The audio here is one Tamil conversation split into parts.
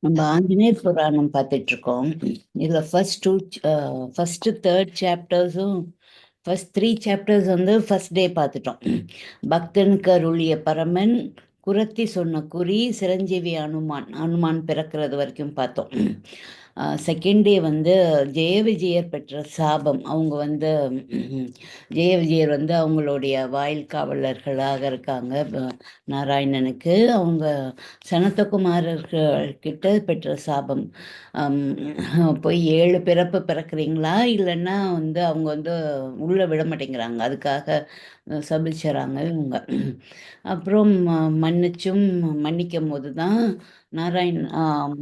நம்ம ஆஞ்சநேயர் புராணம் பார்த்துட்டு இருக்கோம். இதுல ஃபர்ஸ்ட் தேர்ட் சாப்டர்ஸும் ஃபர்ஸ்ட் த்ரீ சாப்டர்ஸ் வந்து ஃபர்ஸ்ட் டே பார்த்துட்டோம். பக்தனுக்கு அருளிய பரமன், குரத்தி சொன்ன குறி, சிரஞ்சீவி அனுமான் அனுமான் பிறக்கிறது வரைக்கும் பார்த்தோம். செகண்ட் டே வந்து ஜெய விஜயர் பெற்ற சாபம். அவங்க வந்து ஜெய விஜயர் வந்து அவங்களுடைய வாயில் காவலர்களாக இருக்காங்க. நாராயணனுக்கு அவங்க சனத்தகுமாரர்கள் கிட்ட பெற்ற சாபம். போய் 7 பிறப்பு பிறக்கிறீங்களா, இல்லைன்னா வந்து அவங்க வந்து உள்ள விட மாட்டேங்கிறாங்க, அதுக்காக சபிச்சறாங்க இவங்க. அப்புறம் மன்னிச்சும் மன்னிக்கும் போது தான்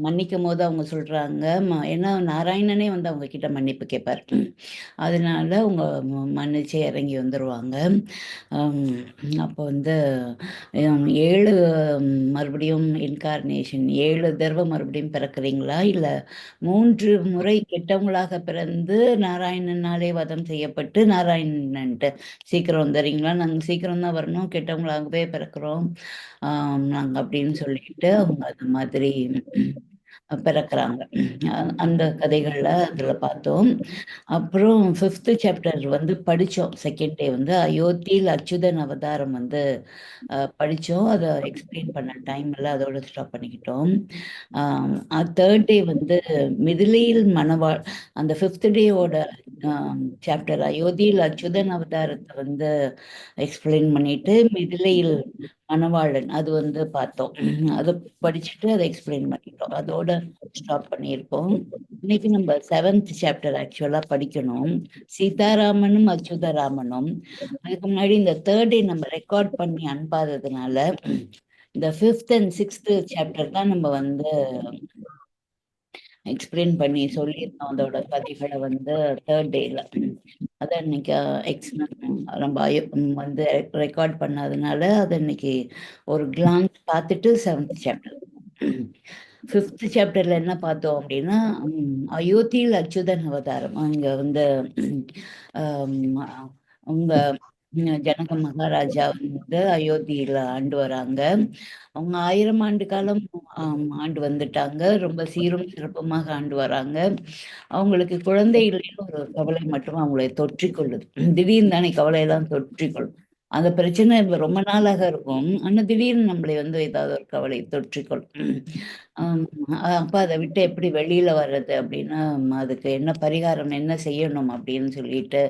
மன்னிக்கும் போது அவங்க சொல்றாங்க, ஏன்னா நாராயணனே வந்து அவங்க கிட்ட மன்னிப்பு கேட்பார். அதனால அவங்க மன்னிச்சு இறங்கி வந்துடுவாங்க. அப்போ வந்து 7 மறுபடியும் இன்கார்னேஷன், 7 தடவை மறுபடியும் பிறக்கிறீங்களா, இல்லை 3 முறை கெட்டவங்களாக பிறந்து நாராயணனாலே வதம் செய்யப்பட்டு நாராயணன்ட்டு சீக்கிரம் வந்துடுறீங்களா, நாங்கள் சீக்கிரம் தான் வரணும், கெட்டவங்களாகவே பிறக்கிறோம் நாங்கள் அப்படின்னு சொல்லிட்டு அவங்க அந்த மாதிரி பிறக்கிறாங்க. அந்த கதைகள்ல அதுல பார்த்தோம். அப்புறம் ஃபிஃப்த் சாப்டர் வந்து படித்தோம். செகண்ட் டே வந்து அயோத்தியில் அச்சுதன் அவதாரம் வந்து படித்தோம். அதை எக்ஸ்பிளைன் பண்ண டைம் இல்லை, அதோட ஸ்டாப் பண்ணிக்கிட்டோம். தேர்ட் டே வந்து மிதிலையில் மணவாள், அந்த ஃபிஃப்த் டேயோட சாப்டர் அயோத்தியில் அச்சுதன் அவதாரத்தை வந்து எக்ஸ்பிளைன் பண்ணிட்டு மிதிலையில் மணவாளன் அது வந்து பார்த்தோம். அதை படிச்சுட்டு அதை எக்ஸ்பிளைன் பண்ணிட்டோம், அதோட ஸ்டாப் பண்ணியிருக்கோம். இன்னைக்கு நம்ம செவன்த் சாப்டர் ஆக்சுவலா படிக்கணும், சீதாராமனும் அச்சுதராமனும். அதுக்கு முன்னாடி இந்த தேர்ட் டே நம்ம ரெக்கார்ட் பண்ணி அனுப்பாததுனால இந்த ஃபிஃப்த் அண்ட் சிக்ஸ்த் சாப்டர் தான் நம்ம வந்து எக்ஸ்பிளைன் பண்ணி சொல்லியிருந்தோம், அதோட கதைகளை வந்து தேர்ட் டேல. அதை இன்னைக்கு நம்ம வந்து ரெக்கார்ட் பண்ணாதனால அதை இன்னைக்கு ஒரு கிளான்ஸ் பார்த்துட்டு செவன்த் சாப்டர். ஃபிஃப்த் சாப்டர்ல என்ன பார்த்தோம் அப்படின்னா, அயோத்தியில் அச்சுதன் அவதாரம். அங்க வந்து உங்க ஜனக மகாராஜா வந்து அயோத்தியில ஆண்டு வராங்க. அவங்க 1000 ஆண்டு காலம் ஆண்டு வந்துட்டாங்க, ரொம்ப சீரும் சிறப்புமாக ஆண்டு வராங்க. அவங்களுக்கு குழந்தை இல்லைன்னு ஒரு கவலை மட்டும் அவங்களை தொற்றிக்கொள்ளுது. திடீர்னு தானே கவலையெல்லாம் தொற்றிக்கொள்ளும். அந்த பிரச்சனை ரொம்ப நாளாக இருக்கும், ஆனா திடீர்னு நம்மளை வந்து ஏதாவது ஒரு கவலை தொற்றிக்கொள்ளும். அப்ப அதை விட்டு எப்படி வெளியில வர்றது அப்படின்னா, அதுக்கு என்ன பரிகாரம், என்ன செய்யணும் அப்படின்னு சொல்லிட்டு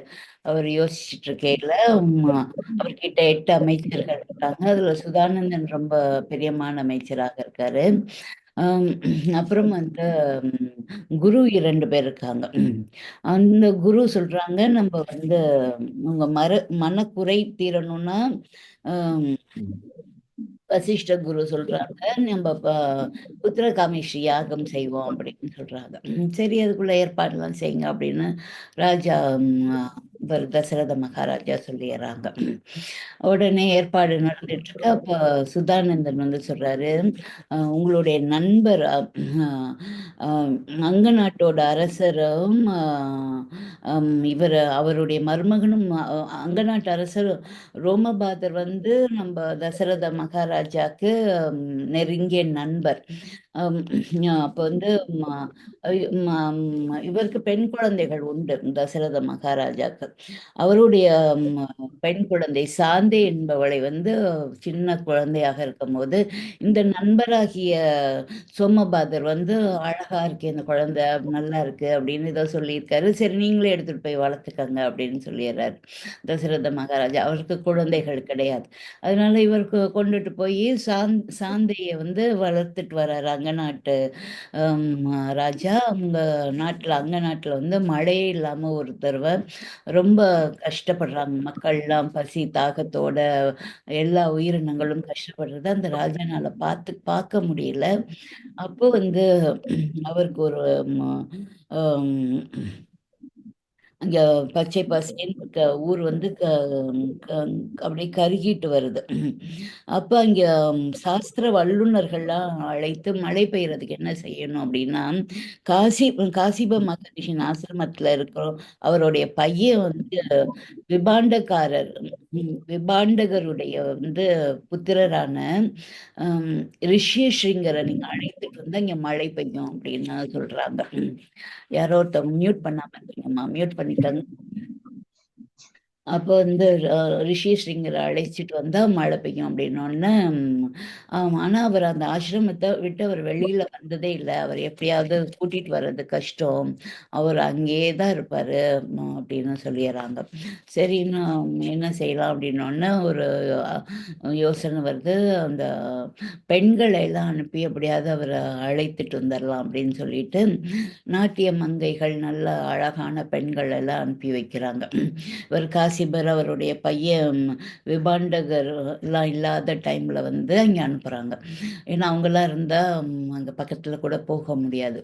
அவர் யோசிச்சுட்டு இருக்கையில, அவர்கிட்ட 8 அமைச்சர்கள் இருக்காங்க. அதுல சுதானந்தன் ரொம்ப பிரியமான அமைச்சராக இருக்காரு. அப்புறம் வந்து குரு 2 பேர் இருக்காங்க. அந்த குரு சொல்றாங்க, நம்ம வந்து உங்க மனக்குறை தீரணும்னா வசிஷ்ட குரு சொல்றாங்க, நம்ம புத்திரகாமேஷ்டி யாகம் செய்வோம் அப்படின்னு சொல்றாங்க. சரி, அதுக்குள்ள ஏற்பாடுலாம் செய்யுங்க அப்படின்னு ராஜா இவர் தசரத மகாராஜா சொல்லிடுறாங்க. உடனே ஏற்பாடு நடந்துட்டு இருக்கு. அப்ப சுதானந்தன் வந்து சொல்றாரு, உங்களுடைய நண்பர் அங்க நாட்டோட அரசரும் இவர் அவருடைய மருமகனும் அங்க நாட்டு அரசர் ரோமபாதர் வந்து நம்ம தசரத மகாராஜாக்கு நெருங்கிய நண்பர். அப்போ வந்து இவருக்கு பெண் குழந்தைகள் உண்டு, தசரத மகாராஜாக்கு. அவருடைய பெண் குழந்தை சாந்தை என்பவளை வந்து சின்ன குழந்தையாக இருக்கும் போது இந்த நண்பராகிய சோமபாதர் வந்து அழகா இருக்கு இந்த குழந்தை, நல்லா இருக்கு அப்படின்னு ஏதோ சொல்லியிருக்காரு. சரி, நீங்களே எடுத்துட்டு போய் வளர்த்துக்கங்க அப்படின்னு சொல்லிடுறாரு தசரத மகாராஜா. அவருக்கு குழந்தைகள் கிடையாது, அதனால இவருக்கு கொண்டுட்டு போய் சாந்தையை வந்து வளர்த்துட்டு வர்றாரு அங்க நாட்டு ராஜா. அவங்க அங்க நாட்டுல வந்து மழையே இல்லாம ஒரு தடவை ரொம்ப கஷ்டப்படுறாங்க மக்கள்லாம், பசி தாகத்தோட எல்லா உயிரினங்களும் கஷ்டப்படுறத அந்த ராஜானால பார்க்க முடியல. அப்போ வந்து அவருக்கு ஒரு அங்க பச்சை பசேல்னு இருக்க ஊர் வந்து க அப்படியே கருகிட்டு வருது. அப்ப அங்க சாஸ்திர வல்லுனர்கள்லாம் அழைத்து மழை பெய்யறதுக்கு என்ன செய்யணும் அப்படின்னா, காசி காசிப மகரிஷியின் ஆசிரமத்துல இருக்கிறோம். அவருடைய பையன் வந்து விபாண்டகாரர் விபாண்டகருடைய வந்து புத்திரரான அம் ரிஷியஸ்ரிங்கரை நீங்க அழைத்துட்டு வந்தா இங்க மழை பெய்யும் அப்படின்னு சொல்றாங்க. யாரோ ஒருத்தவங்க மியூட் பண்ணாம இருந்தீங்கம்மா, மியூட் பண்ணிட்டாங்க. அப்போ வந்து ரிஷிஸ்ரிங்கர அழைச்சிட்டு வந்தா மழை பெய்யும் அப்படின்னோடனே, ஆனா அவர் அந்த ஆசிரமத்தை விட்டு அவர் வெளியில வந்ததே இல்ல. அவர் எப்படியாவது கூட்டிட்டு வர்றது கஷ்டம். அவர் அங்கேயே தான் இருப்பாரு அப்படின்னு சொல்லிர்றாங்க. சரின்னு என்ன செய்யலாம் அப்படின்னோடனே ஒரு யோசனை வருது. அந்த பெண்களை எல்லாம் அனுப்பி எப்படியாவது அவரை அழைத்துட்டு வந்துடலாம் அப்படின்னு சொல்லிட்டு, நாட்டிய மங்கைகள் நல்ல அழகான பெண்கள் எல்லாம் அனுப்பி வைக்கிறாங்க. இவர் காசிபர் அவருடைய பையன் விபாண்டகர் எல்லாம் இல்லாத டைம்ல வந்து அங்கே அனுப்புறாங்க. ஏன்னா அவங்கெல்லாம் இருந்தா அங்க பக்கத்துல கூட போக முடியாது.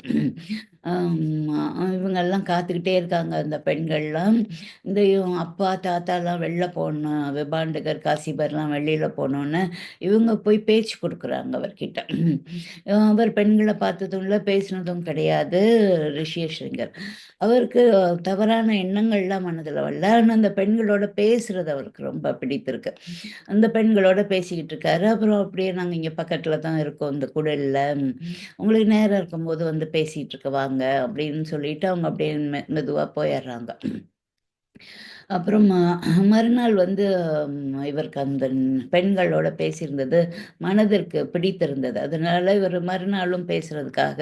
இவங்கெல்லாம் காத்துக்கிட்டே இருக்காங்க அந்த பெண்கள்லாம். இந்த அப்பா தாத்தாலாம் வெளில போகணும், விபாண்டகர் காசிபர்லாம் வெளியில போகணுன்னு இவங்க போய் பேச்சு கொடுக்குறாங்க அவர்கிட்ட. அவர் பெண்களை பார்த்ததும் இல்லை, பேசினதும் கிடையாது ரிஷியேஷ்ரிங்கர். அவருக்கு தவறான எண்ணங்கள்லாம் மனதுல வரல. ஆனா அந்த பெண்களோட பேசுறது அவருக்கு ரொம்ப பிடித்திருக்கு. அந்த பெண்களோட பேசிக்கிட்டு இருக்காரு. அப்புறம் அப்படியே நாங்க இங்க பக்கத்துல தான் இருக்கோம் இந்த குடில்ல. உங்களுக்கு நேரம் இருக்கும்போது வந்து பேசிட்டு இருக்க வாங்க அப்படின்னு சொல்லிட்டு அவங்க அப்படியே மெதுவா போயிடுறாங்க. அப்புறம் மறுநாள் வந்து இவருக்கு அந்த பெண்களோட பேசியிருந்தது மனதிற்கு பிடித்திருந்தது. அதனால இவர் மறுநாளும் பேசுறதுக்காக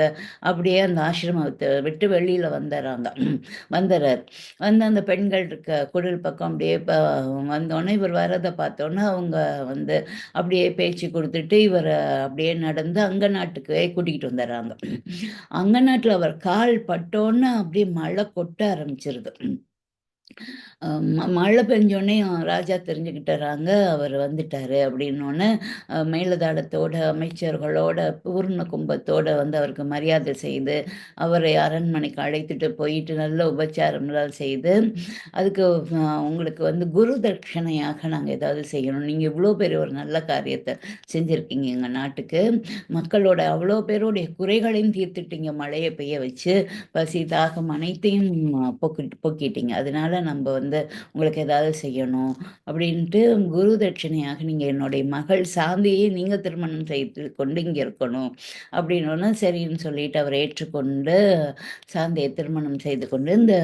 அப்படியே அந்த ஆசிரமத்தை விட்டு வெளியில வந்துடுறாங்க. வந்துடுறார். வந்து அந்த பெண்கள் இருக்க குடில் பக்கம் அப்படியே வந்தோடனே இவர் வர்றதை பார்த்தோன்னே அவங்க வந்து அப்படியே பேச்சு கொடுத்துட்டு இவரை அப்படியே நடந்து அங்க நாட்டுக்கு கூட்டிகிட்டு வந்துடுறாங்க. அங்க நாட்டுல அவர் கால் பட்டோன்னே அப்படியே மழை கொட்ட ஆரம்பிச்சிருது. மழை பெஞ்சோனே ராஜா தெரிஞ்சுக்கிட்டுறாங்க, அவர் வந்துட்டாரு அப்படின்னோடனே, மேலதாளத்தோட, அமைச்சர்களோட, பூர்ண கும்பத்தோட வந்து அவருக்கு மரியாதை செய்து, அவரை அரண்மனைக்கு அழைத்துட்டு போயிட்டு நல்ல உபச்சாரம்லாம் செய்து, அதுக்கு உங்களுக்கு வந்து குரு தட்சணையாக நாங்க ஏதாவது செய்யணும். நீங்க இவ்ளோ பெரிய ஒரு நல்ல காரியத்த செஞ்சிருக்கீங்க எங்க நாட்டுக்கு. மக்களோட அவ்ளோ பேருடைய குறைகளையும் தீர்த்துட்டீங்க மழைய பெய்ய வச்சு. பசி, தாகம் அனைத்தையும் போக்கிட்டீங்க. அதனால நம்ப வந்து உங்களுக்கு ஏதாவது செய்யணும் அப்படின்ட்டு குரு தட்சிணையாக நீங்க என்னுடைய மகள் சாந்தியை நீங்க திருமணம் செய்து கொண்டு இங்க இருக்கணும் அப்படின்னோன சரின்னு சொல்லிட்டு அவர் ஏற்றுக்கொண்டு சாந்தியை திருமணம் செய்து கொண்டு இந்த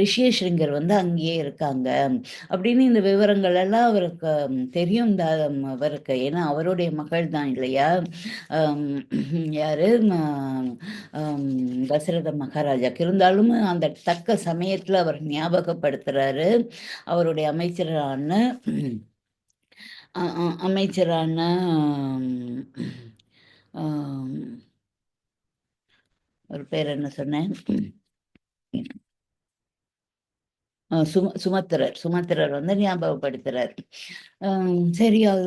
ரிஷியஸ்ரிங்கர் வந்து அங்கேயே இருக்காங்க அப்படின்னு இந்த விவரங்கள் எல்லாம் அவருக்கு தெரியும். அவருக்கு ஏன்னா அவருடைய மகள் தான் இல்லையா? யாரு தசரத மகாராஜாக்கு. இருந்தாலும் அந்த தக்க சமயத்துல அவர் ஞாபகப்படுத்துறாரு. அவருடைய அமைச்சரான அமைச்சரான ஒரு பேர் என்ன சொன்னேன்? சுமத்திரர் வந்து ஞாபகப்படுத்துறார். சரி அது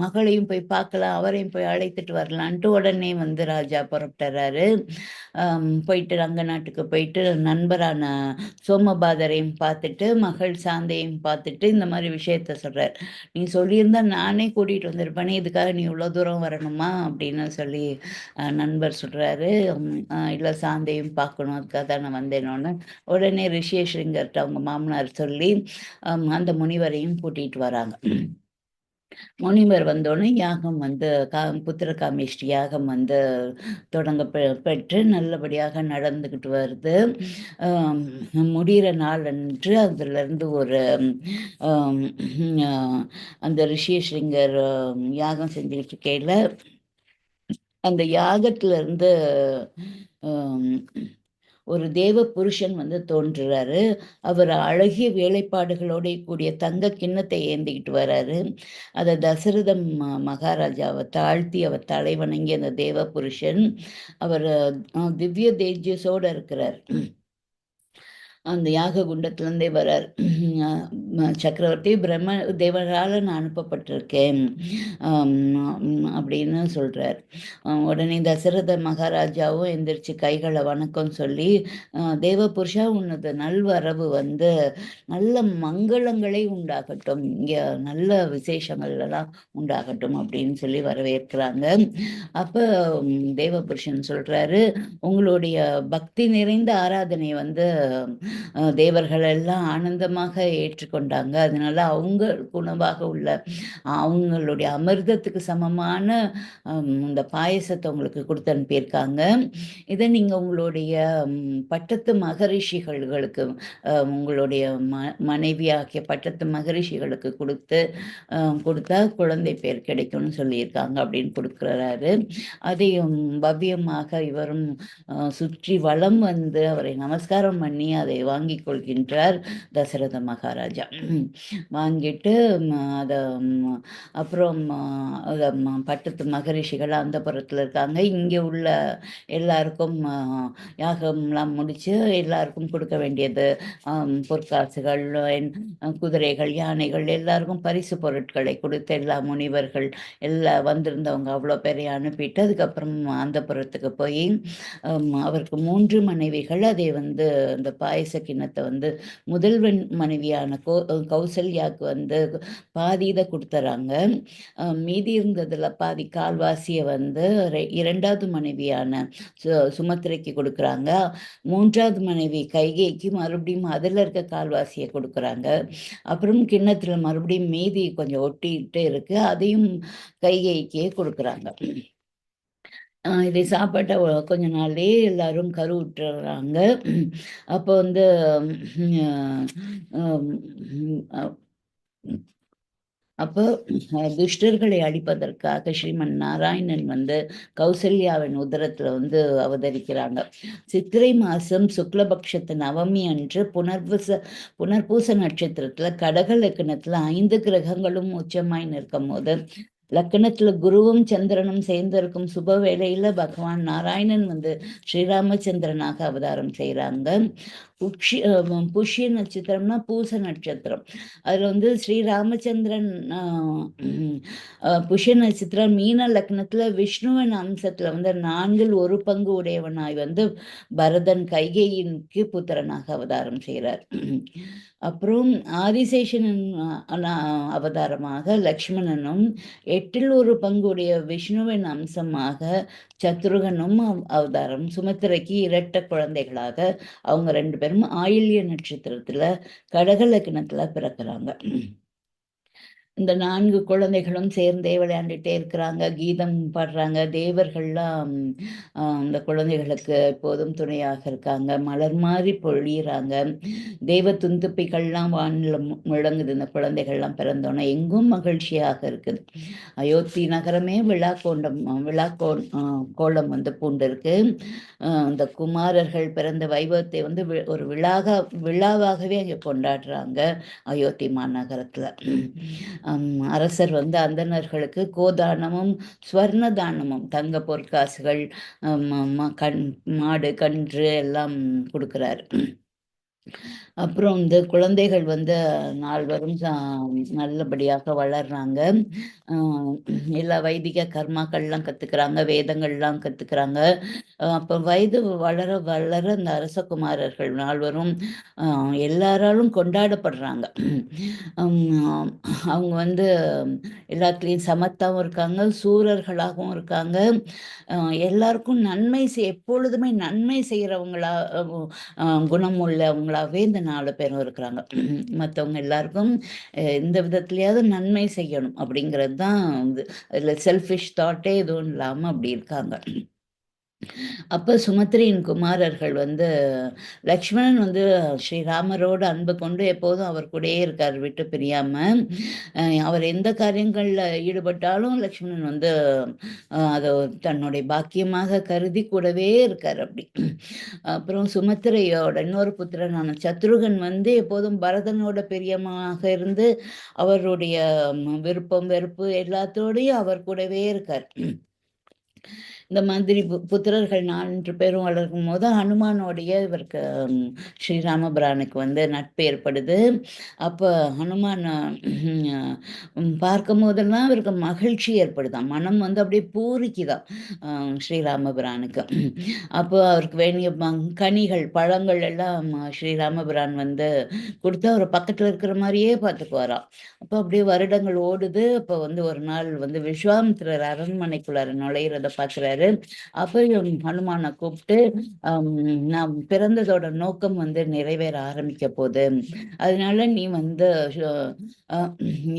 மகளையும் போய் பார்க்கலாம், அவரையும் போய் அழைத்துட்டு வரலான்ட்டு உடனே வந்து ராஜா புறப்பட்டுறாரு. போயிட்டு ரங்க நாட்டுக்கு போயிட்டு நண்பரான சோமபாதரையும் பார்த்துட்டு, மகள் சாந்தையும் பார்த்துட்டு இந்த மாதிரி விஷயத்த சொல்றார். நீ சொல்லியிருந்தா நானே கூட்டிகிட்டு வந்திருப்பேனே, இதுக்காக நீ இவ்வளோ தூரம் வரணுமா அப்படின்னு சொல்லி நண்பர் சொல்கிறாரு. இல்லை சாந்தையும் பார்க்கணும், அதுக்காக தான் நான் வந்தேனோன்னு உடனே ரிஷியேஷ்ரிங்கர்கிட்ட அவங்க மாமனார் சொல்லி அந்த முனிவரையும் கூட்டிட்டு வராங்க. முனிவர் வந்தோடனே யாகம் வந்து புத்திர காமேஷ்டி யாகம் வந்து தொடங்க பெற்று நல்லபடியாக நடந்துக்கிட்டு வருது. முடிகிற நாள் அன்று அதுலேருந்து ஒரு அந்த ரிஷியஸ்ரிங்கர் யாகம் செஞ்சுக்கிட்டு இருக்கையில் அந்த யாகத்துல இருந்து ஒரு தேவ புருஷன் வந்து தோன்றுறாரு. அவர் அழகிய வேலைப்பாடுகளோட கூடிய தங்க கிண்ணத்தை ஏந்திக்கிட்டு வராரு. அதை தசரதம் மகாராஜாவை தாழ்த்தி அவர் தலை வணங்கி அந்த தேவ புருஷன் அவர் திவ்ய தேஜஸோட இருக்கிறார். அந்த யாக குண்டத்திலேருந்தே வரார். சக்கரவர்த்தி பிரம்ம தேவரால் நான் அனுப்பப்பட்டிருக்கேன் அப்படின்னு சொல்கிறார். உடனே தசரத மகாராஜாவும் எந்திரிச்சு கைகளை வணக்கம் சொல்லி, தேவபுருஷா உன்னது நல்வரவு வந்து நல்ல மங்களங்களை உண்டாகட்டும், இங்கே நல்ல விசேஷங்கள் எல்லாம் உண்டாகட்டும் அப்படின்னு சொல்லி வரவேற்கிறாங்க. அப்போ தேவபுருஷன் சொல்கிறாரு, உங்களுடைய பக்தி நிறைந்த ஆராதனை வந்து தேவர்கள் எல்லாம் ஆனந்தமாக ஏற்றுக்கொண்டாங்க. அதனால அவங்க உணவாக உள்ள அவங்களுடைய அமிர்தத்துக்கு சமமான இந்த பாயசத்தை உங்களுக்கு கொடுத்து அனுப்பியிருக்காங்க. இதை நீங்கள் உங்களுடைய பட்டத்து மகரிஷிகளுக்கு உங்களுடைய மனைவியாகிய பட்டத்து மகரிஷிகளுக்கு கொடுத்தா குழந்தை பேர் கிடைக்கும்னு சொல்லியிருக்காங்க அப்படின்னு கொடுக்குறாரு. அதையும் பவ்யமாக இவரும் சுற்றி வலம் வந்து அவரை நமஸ்காரம் பண்ணி அதை வாங்கி கொள்கின்றார் தசரத மகாராஜா. வாங்கிட்டு அதை அப்புறம் பட்டத்து மகரிஷிகள் அந்த புறத்தில் இருக்காங்க. இங்கே உள்ள எல்லாருக்கும் யாகம்லாம் முடித்து எல்லாருக்கும் கொடுக்க வேண்டியது பொற்காசுகள், குதிரைகள், யானைகள் எல்லாருக்கும் பரிசு பொருட்களை கொடுத்து எல்லா முனிவர்கள் எல்லாம் வந்திருந்தவங்க அவ்வளோ பேரை அனுப்பிட்டு அதுக்கப்புறம் அந்த புறத்துக்கு போய் அவருக்கு 3 மனைவிகள். அதை வந்து அந்த பாயச கிண்ணத்தை வந்து முதல்வன் மனைவியான கௌசல்யாவுக்கு வந்து பாதி இதை கொடுத்துறாங்க. மீதி இருந்ததில் பாதி கால்வாசியை வந்து 2வது மனைவியான சுமத்திரைக்கு கொடுக்குறாங்க. 3வது மனைவி கைகேய்க்கு மறுபடியும் அதில் இருக்க கால்வாசியை கொடுக்குறாங்க. அப்புறம் கிண்ணத்தில் மறுபடியும் மீதி கொஞ்சம் ஒட்டிகிட்டு இருக்கு, அதையும் கைகேய்க்கே கொடுக்குறாங்க. இதை சாப்பிட்ட கொஞ்ச நாள்லேயே எல்லாரும் கருவுற்றுறாங்க. அப்போ வந்து அப்போ துஷ்டர்களை அழிப்பதற்காக ஸ்ரீமன் நாராயணன் வந்து கௌசல்யாவின் உதரத்தில் வந்து அவதரிக்கிறாங்க. சித்திரை மாதம் சுக்லபக்ஷத்து நவமி அன்று புனர்பூச நட்சத்திரத்தில் கடக லக்கணத்தில் 5 கிரகங்களும் உச்சமாய் நிற்கும் போது லக்கணத்துல குருவும் சந்திரனும் சேர்ந்திருக்கும் சுப வேளையில பகவான் நாராயணன் வந்து ஸ்ரீராமச்சந்திரனாக அவதாரம் செய்கிறாங்க. புஷ்ய நட்சத்திரம்னா பூச நட்சத்திரம். அதில் வந்து ஸ்ரீராமச்சந்திரன் புஷ்ய நட்சத்திரம் மீன லக்னத்தில் விஷ்ணுவின் அம்சத்தில் வந்து 4ல் 1 பங்கு உடையவனாய் வந்து பரதன் கைகேயின்க்கு புத்திரனாக அவதாரம் செய்கிறார். அப்புறம் ஆதிசேஷனின் அவதாரமாக லக்ஷ்மணனும் 8ல் 1 பங்குடைய விஷ்ணுவின் அம்சமாக சத்ருகனும் அவதாரம். சுமித்திரைக்கு இரட்டை குழந்தைகளாக அவங்க 2 பேரும் ஆயில்ய நட்சத்திரத்துல கடக லக்னத்துல பிறக்கிறாங்க. இந்த 4 குழந்தைகளும் சேர்ந்தே விளையாண்டுட்டே இருக்கிறாங்க, கீதம் பாடுறாங்க. தேவர்கள்லாம் இந்த குழந்தைகளுக்கு எப்போதும் துணையாக இருக்காங்க, மலர் மாதிரி பொழியிறாங்க. தெய்வ துந்துப்பிகள்லாம் வானில் முழங்குது. இந்த குழந்தைகள்லாம் பிறந்தோன்னே எங்கும் மகிழ்ச்சியாக இருக்குது. அயோத்தி நகரமே கோலம் வந்து பூண்டிருக்கு. இந்த குமாரர்கள் பிறந்த வைபவத்தை வந்து ஒரு விழாவாகவே அங்கே கொண்டாடுறாங்க அயோத்தி மாநகரத்தில். அரசர் வந்து அந்தணர்களுக்கு கோதானமும் ஸ்வர்ண தானமும் தங்க பொற்காசுகள், மாடு, கன்று எல்லாம் கொடுக்குறாரு. அப்புறம் இந்த குழந்தைகள் வந்து நால்வரும் நல்லபடியாக வளர்றாங்க. எல்லா வைதிக கர்மாக்கள்லாம் கற்றுக்கிறாங்க, வேதங்கள்லாம் கற்றுக்கிறாங்க. அப்போ வயது வளர வளர இந்த அரசகுமாரர்கள் நால்வரும் எல்லாராலும் கொண்டாடப்படுறாங்க. அவங்க வந்து எல்லாத்துலேயும் சமத்தாகவும் இருக்காங்க, சூரர்களாகவும் இருக்காங்க. எல்லாருக்கும் எப்பொழுதுமே நன்மை செய்கிறவங்களா குணம் உள்ளவங்களாகவே இந்த 4 பேரும் இருக்கிறாங்க. மற்றவங்க எல்லாருக்கும் எந்த விதத்துலையாவது நன்மை செய்யணும் அப்படிங்கிறது தான் அதில் செல்ஃபிஷ் தாட்டே எதுவும் இல்லாமல் அப்படி இருக்காங்க. அப்போ சுமத்திரையின் குமாரர்கள் வந்து லக்ஷ்மணன் வந்து ஸ்ரீராமரோடு அன்பு கொண்டு எப்போதும் அவர் கூடயே இருக்கார், விட்டு பிரியாமல். அவர் எந்த காரியங்களில் ஈடுபட்டாலும் லக்ஷ்மணன் வந்து அதை தன்னுடைய பாக்கியமாக கருதி கூடவே இருக்கார் அப்படி. அப்புறம் சுமத்திரையோட இன்னொரு புத்திரனான சத்ருகன் வந்து எப்போதும் பரதனோட பிரியமாக இருந்து அவருடைய விருப்பம் வெறுப்பு எல்லாத்தோடையும் அவர் கூடவே இருக்கார். இந்த மாதிரி புத்திரர்கள் 4 பேரும் வளர்க்கும்போது ஹனுமானோடைய இவருக்கு ஸ்ரீராமபிரானுக்கு வந்து நட்பு ஏற்படுது. அப்ப ஹனுமான் பார்க்கும்போதெல்லாம் அவருக்கு மகிழ்ச்சி ஏற்படுதாம். மனம் வந்து அப்படியே பூரிக்குதாம் ஸ்ரீராமபிரானுக்கு. அப்போ அவருக்கு வேண்டிய கனிகள், பழங்கள் எல்லாம் ஸ்ரீராமபிரான் வந்து குடுத்து அவர பக்கத்துல இருக்கிற மாரியே பார்த்துக்குவாராம். அப்போ அப்படியே வருடங்கள் ஓடுது. அப்போ வந்து ஒரு நாள் வந்து விஸ்வாமித்திரர் அரண்மனைக்குள்ளார நுழையிறத பார்க்குறாரு. அப்ப ஹனுமான கூப்பிட்டு, அம் "நான் பிறந்ததோட நோக்கம் வந்து நிறைவேற ஆரம்பிக்க போது. அதனால நீ வந்து அ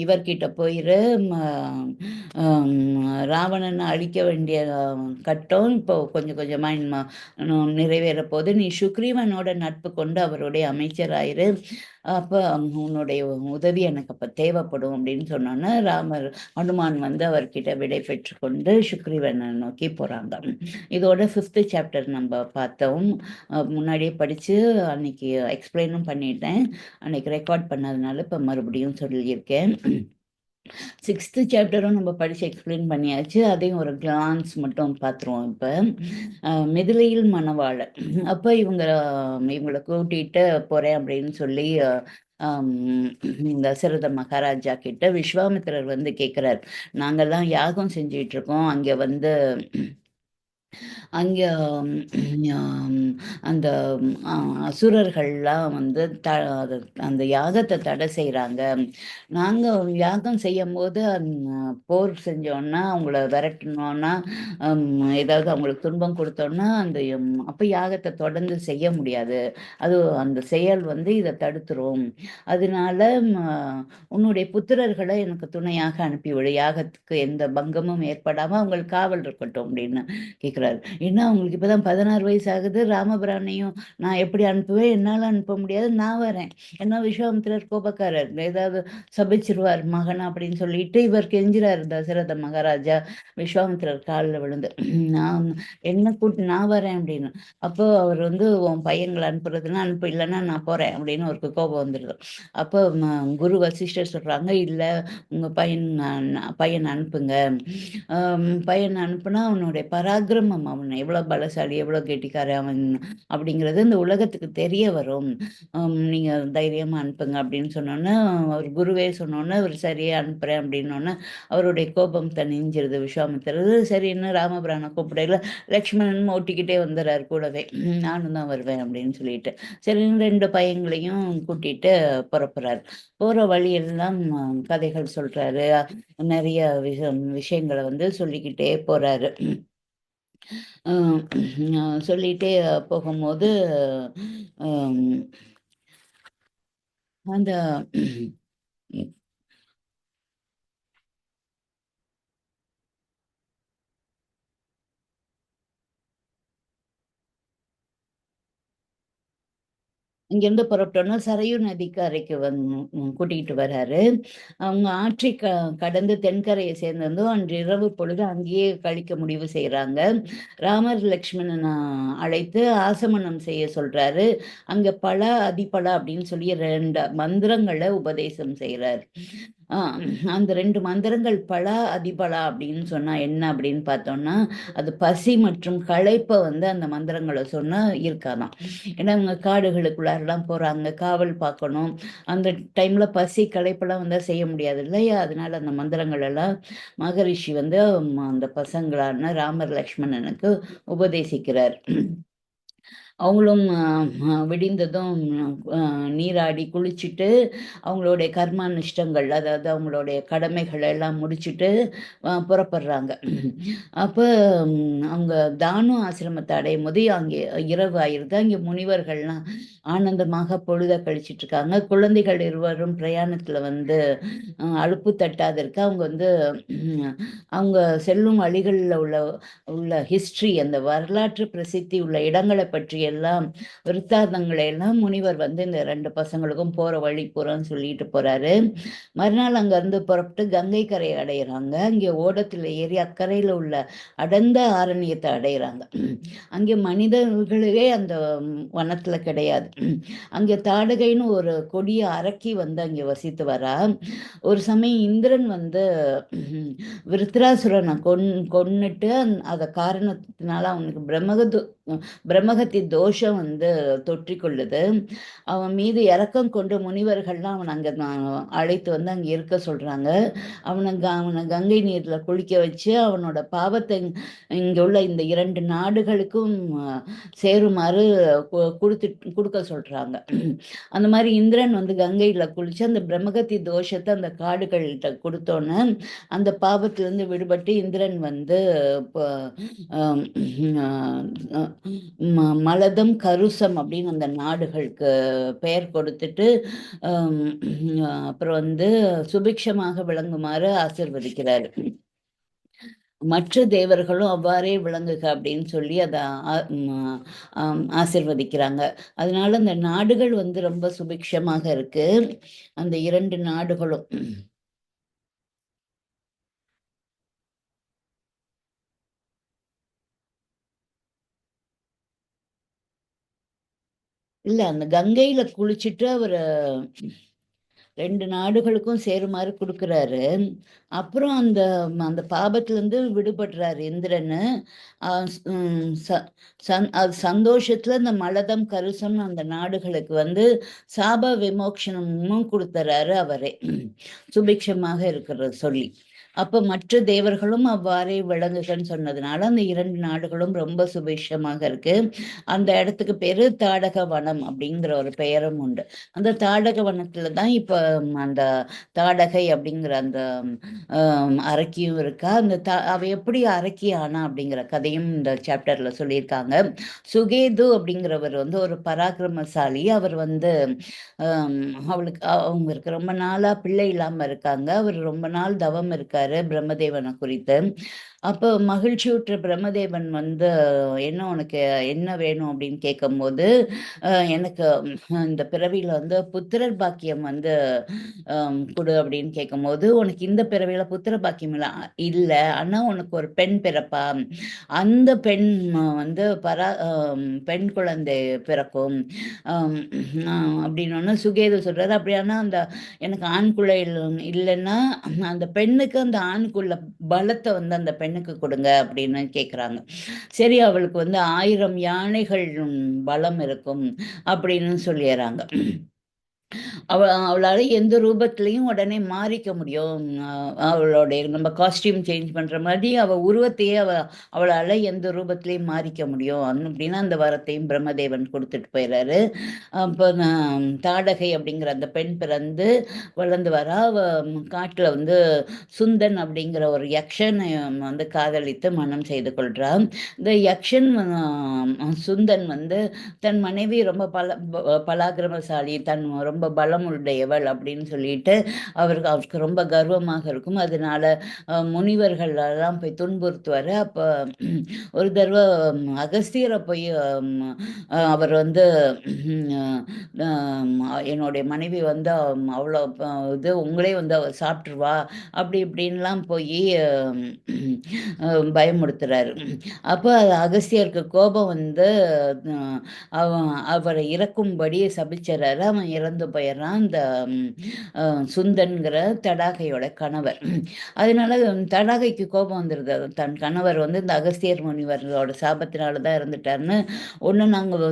இவர்கிட்ட போயிரு. ம அம் ராவணன அழிக்க வேண்டிய கட்டம் இப்போ கொஞ்சம் கொஞ்சமா நிறைவேற போது. நீ சுக்ரீவனோட நட்பு கொண்டு அவருடைய அமைச்சராயிரு. அப்ப உன்னுடைய உதவி எனக்கு அப்ப தேவைப்படும்." அப்படின்னு சொன்னோனே, ஹனுமான் வந்து அவர்கிட்ட விடை பெற்றுக்கொண்டு சுக்ரீவனை நோக்கி போறாங்க. இதோட 5th சாப்டர் நம்ம பார்த்தோம். முன்னாடியே படிச்சு அன்னைக்கு எக்ஸ்பிளைனும் பண்ணிட்டேன். அன்னைக்கு ரெக்கார்ட் பண்ணதுனால இப்ப மறுபடியும் சொல்லியிருக்கேன். 6th சாப்டரும் நம்ம படிச்சு எக்ஸ்பிளைன் பண்ணியாச்சு. அதையும் ஒரு கிளான்ஸ் மட்டும் பார்த்துருவோம் இப்ப. மிதிலையில் மணவாளன். அப்ப இவங்கள கூட்டிட்டு போறேன் அப்படின்னு சொல்லி ஆம், தசரத மகாராஜா கிட்ட விஸ்வாமித்திரர் வந்து கேட்கிறார். நாங்கெல்லாம் யாகம் செஞ்சுட்டு இருக்கோம். அங்க ஆம், அந்த அசுரர்கள்லாம் வந்து அது அந்த யாகத்தை தடை செய்கிறாங்க. நாங்கள் யாகம் செய்யும்போது போர் செஞ்சோன்னா, அவங்கள விரட்டணும்னா, ஏதாவது அவங்களுக்கு துன்பம் கொடுத்தோன்னா, அப்போ யாகத்தை தொடர்ந்து செய்ய முடியாது. அது அந்த செயல் வந்து இதை தடுத்துரும். அதனால உன்னுடைய புத்திரர்களை எனக்கு துணையாக அனுப்பிவிடு. யாகத்துக்கு எந்த பங்கமும் ஏற்படாமல் அவங்களுக்கு காவல் இருக்கட்டும் அப்படின்னு கேட்குறாரு. ஏன்னா அவங்களுக்கு இப்போ தான் 16 வயசு ஆகுது. ராமபிரானையும் நான் எப்படி அனுப்புவேன்? என்னால் அனுப்ப முடியாது. நான் வரேன். ஏன்னா விஸ்வாமித்திரர் கோபக்காரர். ஏதாவது சபிச்சிருவார் மகன் அப்படின்னு சொல்லிட்டு இவர் கெஞ்சுறாரு தசரத மகாராஜா விஸ்வாமித்திரர் காலில் விழுந்து. நான் என்ன கூட்டு நான் வரேன் அப்படின்னு. அப்போ அவர் வந்து உன் பையங்களை அனுப்புறதுன்னா அனுப்பு, இல்லைன்னா நான் போகிறேன் அப்படின்னு அவருக்கு கோபம் வந்துடுது. அப்போ குரு வசிஷ்டர் சொல்கிறாங்க, இல்லை உங்கள் பையன் அனுப்புங்க. பையனை அனுப்புனா அவனுடைய பராக்கிரமம், அவன் எவ்வளோ பலசாலி, எவ்வளோ கெட்டிக்காரன் அவன் அப்படிங்கிறது இந்த உலகத்துக்கு தெரிய வரும். நீங்கள் தைரியமாக அனுப்புங்க அப்படின்னு சொன்னோன்னே, அவர் குருவே சொன்னோன்னே அவர் சரியே அனுப்புகிறேன் அப்படின்னோன்னே அவருடைய கோபம் தணிஞ்சிருது விஸ்வாமித்திரர். சரின்னு ராமபிரானை கூப்பிடையில லக்ஷ்மணன் ஓட்டிக்கிட்டே வந்துடுறார் கூடவே. நானும் தான் வருவேன் அப்படின்னு சொல்லிட்டு. சரின்னு 2 பையங்களையும் கூட்டிட்டு புறப்படுறாரு. போகிற வழியெல்லாம் கதைகள் சொல்கிறாரு. நிறைய விஷயங்களை வந்து சொல்லிக்கிட்டே போறாரு. சொல்லிட்டே போகும்போது அந்த இங்கேருந்து புறப்பட்டோன்னா சரையு நதிக்கு அரைக்கு கூட்டிகிட்டு வர்றாரு. அவங்க ஆற்றை கடந்து தென்கரையை சேர்ந்ததும் அன்று இரவு பொழுது அங்கேயே கழிக்க முடிவு செய்கிறாங்க. ராமர் லக்ஷ்மணனை அழைத்து ஆசமனம் செய்ய சொல்றாரு. அங்க பல அதிபல அப்படின்னு சொல்லி 2 மந்திரங்களை உபதேசம் செய்கிறார். அந்த 2 மந்திரங்கள் பல அதிபலா அப்படின்னு சொன்னா என்ன அப்படின்னு பார்த்தோம்னா, அது பசி மற்றும் களைப்பை வந்து அந்த மந்திரங்களை சொன்னா இருக்காதாம். ஏன்னா அவங்க காடுகளுக்குள்ளாரெல்லாம் போறாங்க, காவல் பார்க்கணும். அந்த டைம்ல பசி களைப்பெல்லாம் வந்தா செய்ய முடியாது இல்லையா? அதனால அந்த மந்திரங்கள் எல்லாம் மகரிஷி வந்து அந்த பசங்களான ராமர் லக்ஷ்மணனுக்கு உபதேசிக்கிறார். அவங்களும் விடிந்ததும் நீராடி குளிச்சுட்டு அவங்களுடைய கர்மானுஷ்டங்கள், அதாவது அவங்களுடைய கடமைகள் எல்லாம் முடிச்சுட்டு புறப்படுறாங்க. அப்போ அவங்க தானு ஆசிரமத்தை அடையும் போது அங்கே இரவு ஆயிருது. அங்கே முனிவர்கள்லாம் ஆனந்தமாக பொழுத கழிச்சிட்டு இருக்காங்க. குழந்தைகள் இருவரும் பிரயாணத்துல வந்து அலுப்பு தட்டாது இருக்க. அவங்க வந்து அவங்க செல்லும் வழிகளில் உள்ள உள்ள ஹிஸ்ட்ரி, அந்த வரலாற்று பிரசித்தி உள்ள இடங்களை பற்றிய எல்லாம் விருத்தாந்தங்களை எல்லாம் முனிவர் வந்து இந்த 2 பசங்களுக்கும் போற வழி பூரான்னு சொல்லிட்டு போறாரு. மறுநாள் அங்கருந்து புறப்பட்டு கங்கை கரையை அடையிறாங்க. அங்கே ஓடத்துல ஏறி அக்கரையில உள்ள அடர்ந்த ஆரண்யத்தை அடையிறாங்க. அங்கே மனிதர்களே அந்த வனத்துல கிடையாது. அங்கே தாடகைன்னு ஒரு கொடிய அரக்கி வந்து அங்கே வசித்து வரா. ஒரு சமயம் இந்திரன் வந்து விருத்ராசுரனை கொன்னுட்டு அத காரணத்தினால அவனுக்கு பிரம்மகத்தி தோஷம் வந்து தொற்றிக்கொள்ளுது. அவன் மீது இரக்கம் கொண்டு முனிவர்கள்லாம் அவன் அங்க அழைத்து வந்து அங்க இருக்க சொல்றாங்க. அவனை கங்கை நீர்ல குளிக்க வச்சு அவனோட பாவத்தை இங்க உள்ள இந்த 2 நாடுகளுக்கும் சேருமாறு கொடுக்க சொல்றாங்க. அந்த மாதிரி இந்திரன் வந்து கங்கையில குளிச்சு அந்த பிரம்மகத்தி தோஷத்தை அந்த காடுகள்கிட்ட கொடுத்தோன்னு அந்த பாவத்திலிருந்து விடுபட்டு இந்திரன் வந்து மலதம் கருசம் அப்படின்னு அந்த நாடுகளுக்கு பெயர் கொடுத்துட்டு அப்புறம் வந்து சுபிக்ஷமாக விளங்குமாறு ஆசிர்வதிக்கிறாரு. மற்ற தேவர்களும் அவ்வாறே விளங்குக அப்படின்னு சொல்லி அதை ஆசிர்வதிக்கிறாங்க. அதனால அந்த நாடுகள் வந்து ரொம்ப சுபிக்ஷமாக இருக்கு, அந்த 2 நாடுகளும். இல்ல, அந்த கங்கையில குளிச்சுட்டு அவரு 2 நாடுகளுக்கும் சேருமாறு கொடுக்குறாரு. அப்புறம் அந்த அந்த பாபத்திலேருந்து விடுபடுறாரு இந்திரன்னு. அது சந்தோஷத்துல இந்த மலதம் கருசம் அந்த நாடுகளுக்கு வந்து சாப விமோக்ஷனமும் கொடுத்துறாரு அவரே, சுபிக்ஷமாக இருக்கிறது சொல்லி. அப்ப மற்ற தேவர்களும் அவ்வாறே விளங்குகன்னு சொன்னதுனால அந்த 2 நாடுகளும் ரொம்ப சுபிக்ஷமாக இருக்கு. அந்த இடத்துக்கு பேரு தாடக வனம் அப்படிங்கிற ஒரு பெயரும் உண்டு. அந்த தாடக வனத்துல தான் இப்ப அந்த தாடகை அப்படிங்கிற அந்த அரக்கியும் இருக்கா. அந்த அவ எப்படி அரக்கி ஆனா அப்படிங்கிற கதையும் இந்த சாப்டர்ல சொல்லியிருக்காங்க. சுகேது அப்படிங்கிறவர் வந்து ஒரு பராக்கிரமசாலி. அவர் வந்து அவங்களுக்கு ரொம்ப நாளா பிள்ளை இல்லாம இருக்காங்க. அவர் ரொம்ப நாள் தவம் இருக்காரு பிரம்மதேவனை குறித்து. அப்போ மகிழ்ச்சியுற்ற பிரம்மதேவன் வந்து உனக்கு என்ன வேணும் அப்படின்னு கேட்கும்போது, எனக்கு இந்த பிறவியில வந்து புத்திரர் பாக்கியம் வந்து கொடு அப்படின்னு கேட்கும்போது, உனக்கு இந்த பிறவியில புத்திர பாக்கியம் இல்லை, ஆனா உனக்கு ஒரு பெண் பிறப்பா, அந்த பெண் வந்து பெண் குழந்தை பிறக்கும் அப்படின்னு சுகேது சொல்றாரு. அப்படியானா அந்த எனக்கு ஆண் குழந்தை இல்லைன்னா அந்த பெண்ணுக்கு அந்த ஆணுக்குள்ள பலத்தை வந்து அந்த பெண்ணுக்கு கொடுங்க அப்படின்னு கேட்குறாங்க. சரி, அவளுக்கு வந்து 1000 யானைகள் பலம் இருக்கும் அப்படின்னு சொல்லிடுறாங்க. அவளால எந்த ரூபத்திலையும் உடனே மாறிக்க முடியும். அவளுடைய நம்ம காஸ்டியூம் சேஞ்ச் பண்ற மாதிரி உருவத்தையே அவளால எந்த ரூபத்திலையும் மாறிக்க முடியும் அப்படின்னா அந்த வரத்தையும் பிரம்மதேவன் கொடுத்துட்டு போயிடுறாரு. அப்போ தாடகை அப்படிங்கிற அந்த பெண் பிறந்து வளர்ந்து வரா. காட்டுல வந்து சுந்தன் அப்படிங்கிற ஒரு யக்ஷனை வந்து காதலித்து மனம் செய்து கொள்றான். இந்த யக்ஷன் சுந்தன் வந்து தன் மனைவி ரொம்ப பலாக்கிரமசாலி, தன் ரொம்ப பலமுடையவள் அப்படின்னு சொல்லிட்டு அவருக்கு ரொம்ப கர்வமாக இருக்கும். அதனால முனிவர்கள் எல்லாம் போய் துன்புறுத்துவாரு. அப்ப ஒரு தடவை அகஸ்தியரை போய் அவர் வந்து என்னுடைய மனைவி வந்து அவ்வளோ இது உங்களே வந்து அவர் சாப்பிட்டுருவா அப்படி இப்படின்லாம் போய் பயமுறுத்துறாரு. அப்போ அகஸ்தியருக்கு கோபம் வந்து அவரை இறக்கும்படி சபிச்சிடறாரு. அவன் இறந்து போயிடுறான், அந்த சுந்தன்கிற தடாகையோட கணவர். அதனால தடாகைக்கு கோபம் வந்துடுது. தன் கணவர் வந்து இந்த அகஸ்தியர் முனிவரோட சாபத்தினால தான் இறந்துட்டாருன்னு. ஒன்று நாங்கள்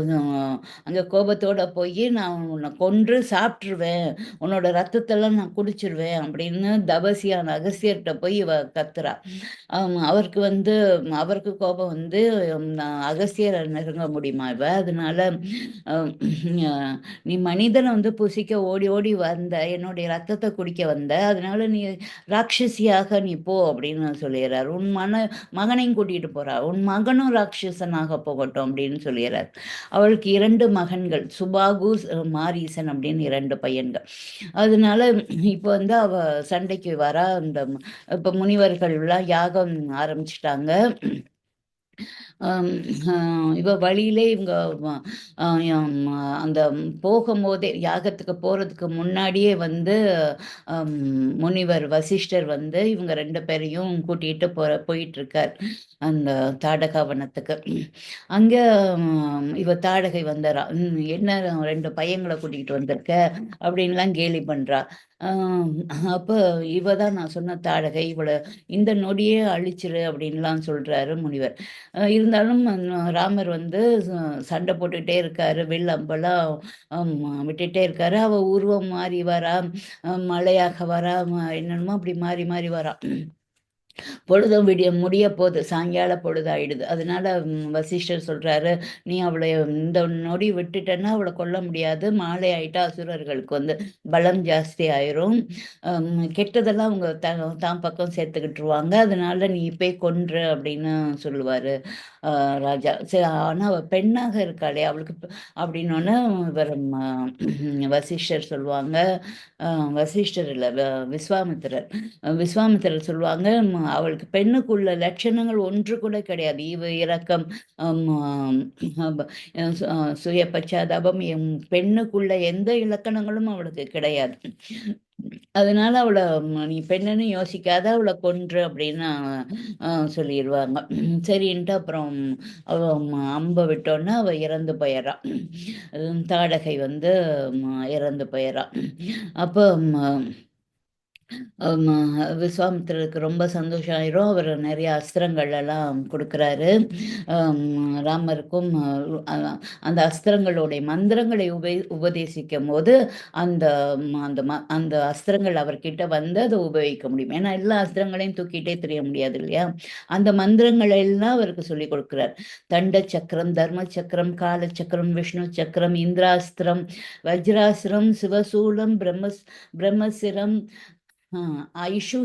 அங்கே கோபத்தோட போய் நான் உன்னை கொன்று சாப்பிட்ருவேன், உன்னோட ரத்தத்தெல்லாம் நான் குடிச்சிருவேன் அப்படின்னு தபசியான அகஸ்தியர்கிட்ட போய் இவ கத்துறா. அவருக்கு கோபம் வந்து அகஸ்தியரை நெருங்க முடியுமா இவ? அதனால நீ மனிதனை வந்து புசிக்க ஓடி ஓடி வந்த, என்னுடைய ரத்தத்தை குடிக்க வந்த, அதனால நீ ராட்சசியாக நீ போ அப்படின்னு சொல்லிடுறாரு. உன் மகனையும் கூட்டிட்டு போறா, உன் மகனும் ராட்சசனாக போகட்டும் அப்படின்னு சொல்லிடுறாரு. அவளுக்கு 2 மகன்கள், சுபாகு மாரீசன் அப்படின்னு 2 பையன்கள். அதனால இப்போ வந்து அவ சண்டைக்கு வரா. இந்த இப்ப முனிவர்கள்லாம் யாகம் ஆரம்பிச்சிட்டாங்க. அம், இவ வழியிலே இவங்க வ- அந்த போகும்போதே யாகத்துக்கு போறதுக்கு முன்னாடியே வந்து அம், முனிவர் வசிஷ்டர் வந்து இவங்க ரெண்டு பேரையும் கூட்டிட்டு போயிட்டு இருக்கார் அந்த தாடகாவனத்துக்கு. அங்க இவ தாடகை வந்துடுறா. என்ன ரெண்டு பையங்களை கூட்டிகிட்டு வந்திருக்க அப்படின்லாம் கேலி பண்றா. ஆம், அப்ப இவ தான் நான் சொன்ன தாடகை, இவளை இந்த நொடியே அழிச்சிரு அப்படின்லாம் சொல்றாரு முனிவர். இருந்தாலும் ராமர் வந்து சண்டை போட்டுக்கிட்டே இருக்காரு, வில் அம்பெல்லாம் ஆம், விட்டுட்டே இருக்காரு. அவ உருவம் மாறி வரா, மழையாக வரா, என்னென்னமோ அப்படி மாறி மாறி வரா. பொழுதும் முடிய போகுது, சாயங்கால பொழுது ஆயிடுது. அதனால வசிஷ்டர் சொல்றாரு, நீ அவளை இந்த நொடி விட்டுட்டேன்னா அவளை கொல்ல முடியாது, மாலை ஆயிட்டா அசுரர்களுக்கு வந்து பலம் ஜாஸ்தி ஆயிரும், கெட்டதெல்லாம் அவங்க தான் பக்கம் சேர்த்துக்கிட்டுருவாங்க, அதனால நீ இப்பே கொன்று அப்படின்னு சொல்லுவாரு ராஜா. சரி, ஆனா அவ பெண்ணாக இருக்காளே அவளுக்கு அப்படின்னோடனே இவர் வசிஷ்டர் சொல்லுவாங்க, வசிஷ்டர் இல்லை, விஸ்வாமித்திரர். விஸ்வாமித்திரர் சொல்லுவாங்க, அவளுக்கு பெண்ணுக்குள்ள லட்சணங்கள் ஒன்று கூட கிடையாது. ஈவு இரக்கம், ஆம், சுய பச்சாதாபம், பெண்ணுக்குள்ள எந்த இலக்கணங்களும் அவளுக்கு கிடையாது. அதனால அவளை நீ பெண்ணுன்னு யோசிக்காத, அவளை கொன்று அப்படின்னு சொல்லிடுவாங்க. சரின்ட்டு அப்புறம் அவ அம்பை விட்டோன்னா அவ இறந்து போயிடறா. தாடகை வந்து இறந்து போயிடறா. அப்போ ஆமா, விஸ்வாமித்திரருக்கு ரொம்ப சந்தோஷம் ஆயிரும். அவர் நிறைய அஸ்திரங்கள் எல்லாம் கொடுக்குறாரு ராமருக்கும். அந்த அஸ்திரங்களுடைய மந்திரங்களை உபதேசிக்கும் போது அந்த அந்த அஸ்திரங்கள் அவர்கிட்ட வந்து அதை உபயோகிக்க முடியும். ஏன்னா எல்லா அஸ்திரங்களையும் தூக்கிட்டே தெரிய முடியாது இல்லையா. அந்த மந்திரங்களை எல்லாம் அவருக்கு சொல்லி கொடுக்குறார். தண்ட சக்கரம், தர்ம சக்கரம், கால சக்கரம், விஷ்ணு சக்கரம், இந்திராஸ்திரம், வஜ்ராஸ்திரம், சிவசூலம், பிரம்மசிரம், ஐஷு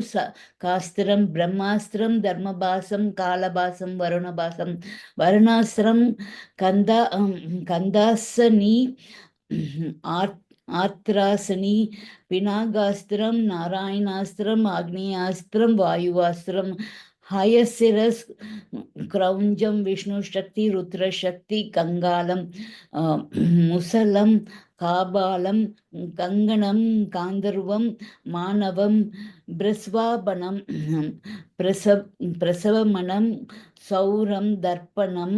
காஸ்திரம், பிரம்மாஸ்திரம், தர்மபாசம், காலபாசம், வருணபாசம், வருணாசிரம், கந்தா கந்தாசனி, ஆர்த் ஆத்ராசனி, பினாகாஸ்திரம், நாராயணாஸ்திரம், ஆக்னியாஸ்திரம், வாயுவாஸ்திரம், ஹயசிரஸ், கிரௌஞ்சம், விஷ்ணு சக்தி, ருத்ர சக்தி, கங்காலம், முசலம், காபாலம், கங்கணம், காந்தர்வம், மாணவம், பிரஸ்வாபனம், பிரசவ பிரசவமனம், சௌரம், தர்ப்பணம்,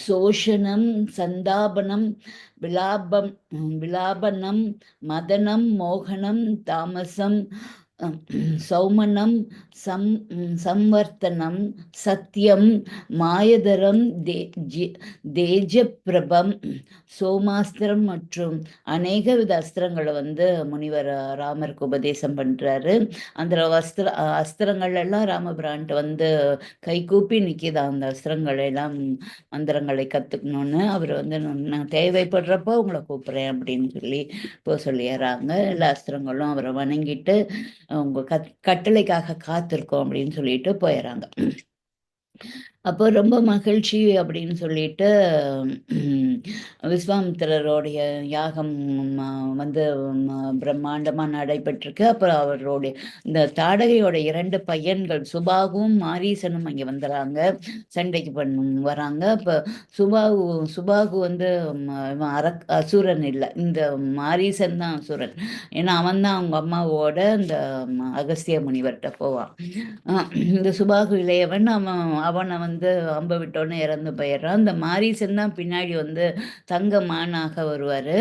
சோஷனம், சந்தாபனம், விலாபம் விலாபனம், மதனம், மோகனம், தாமசம், சௌமனம், சம்வர்த்தனம், சத்தியம், மாயதரம், தேஜப்பிரபம், சோமாஸ்திரம் மற்றும் அநேக வித அஸ்திரங்களை வந்து முனிவர் ராமருக்கு உபதேசம் பண்றாரு. அந்த அஸ்திரங்கள் எல்லாம் ராமபிரான்ட்டு வந்து கை கூப்பி நிற்கிது. அந்த அஸ்திரங்களை எல்லாம் மந்திரங்களை கற்றுக்கணுன்னு அவர் வந்து நான் தேவைப்படுறப்போ உங்களை கூப்பிட்றேன் அப்படின்னு சொல்லி சொல்லிடுறாங்க. எல்லா அஸ்திரங்களும் அவரை வணங்கிட்டு அவங்க கட்டளைக்காக காத்திருக்கோம் அப்படின்னு சொல்லிட்டு போயிடறாங்க. அப்போ ரொம்ப மகிழ்ச்சி அப்படின்னு சொல்லிட்டு விஸ்வாமித்திரருடைய யாகம் வந்து பிரம்மாண்டமாக நடைபெற்றிருக்கு. அப்புறம் அவருடைய இந்த தாடகையோட 2 பையன்கள் சுபாகும் மாரீசனும் அங்கே வந்துடுறாங்க, சண்டைக்கு வராங்க. அப்போ சுபாகு வந்து அசுரன் இல்லை, இந்த மாரீசன் தான் அசுரன். ஏன்னா அவன் தான் அவங்க அம்மாவோட இந்த அகஸ்திய முனிவர்கிட்ட போவான். இந்த சுபாகு இளையவன் அவனை வந்து அம்பை விட்டோன்னு இறந்து போயிடுறான். அந்த மாரீசன் தான் பின்னாடி வந்து தங்க மானாக வருவார்.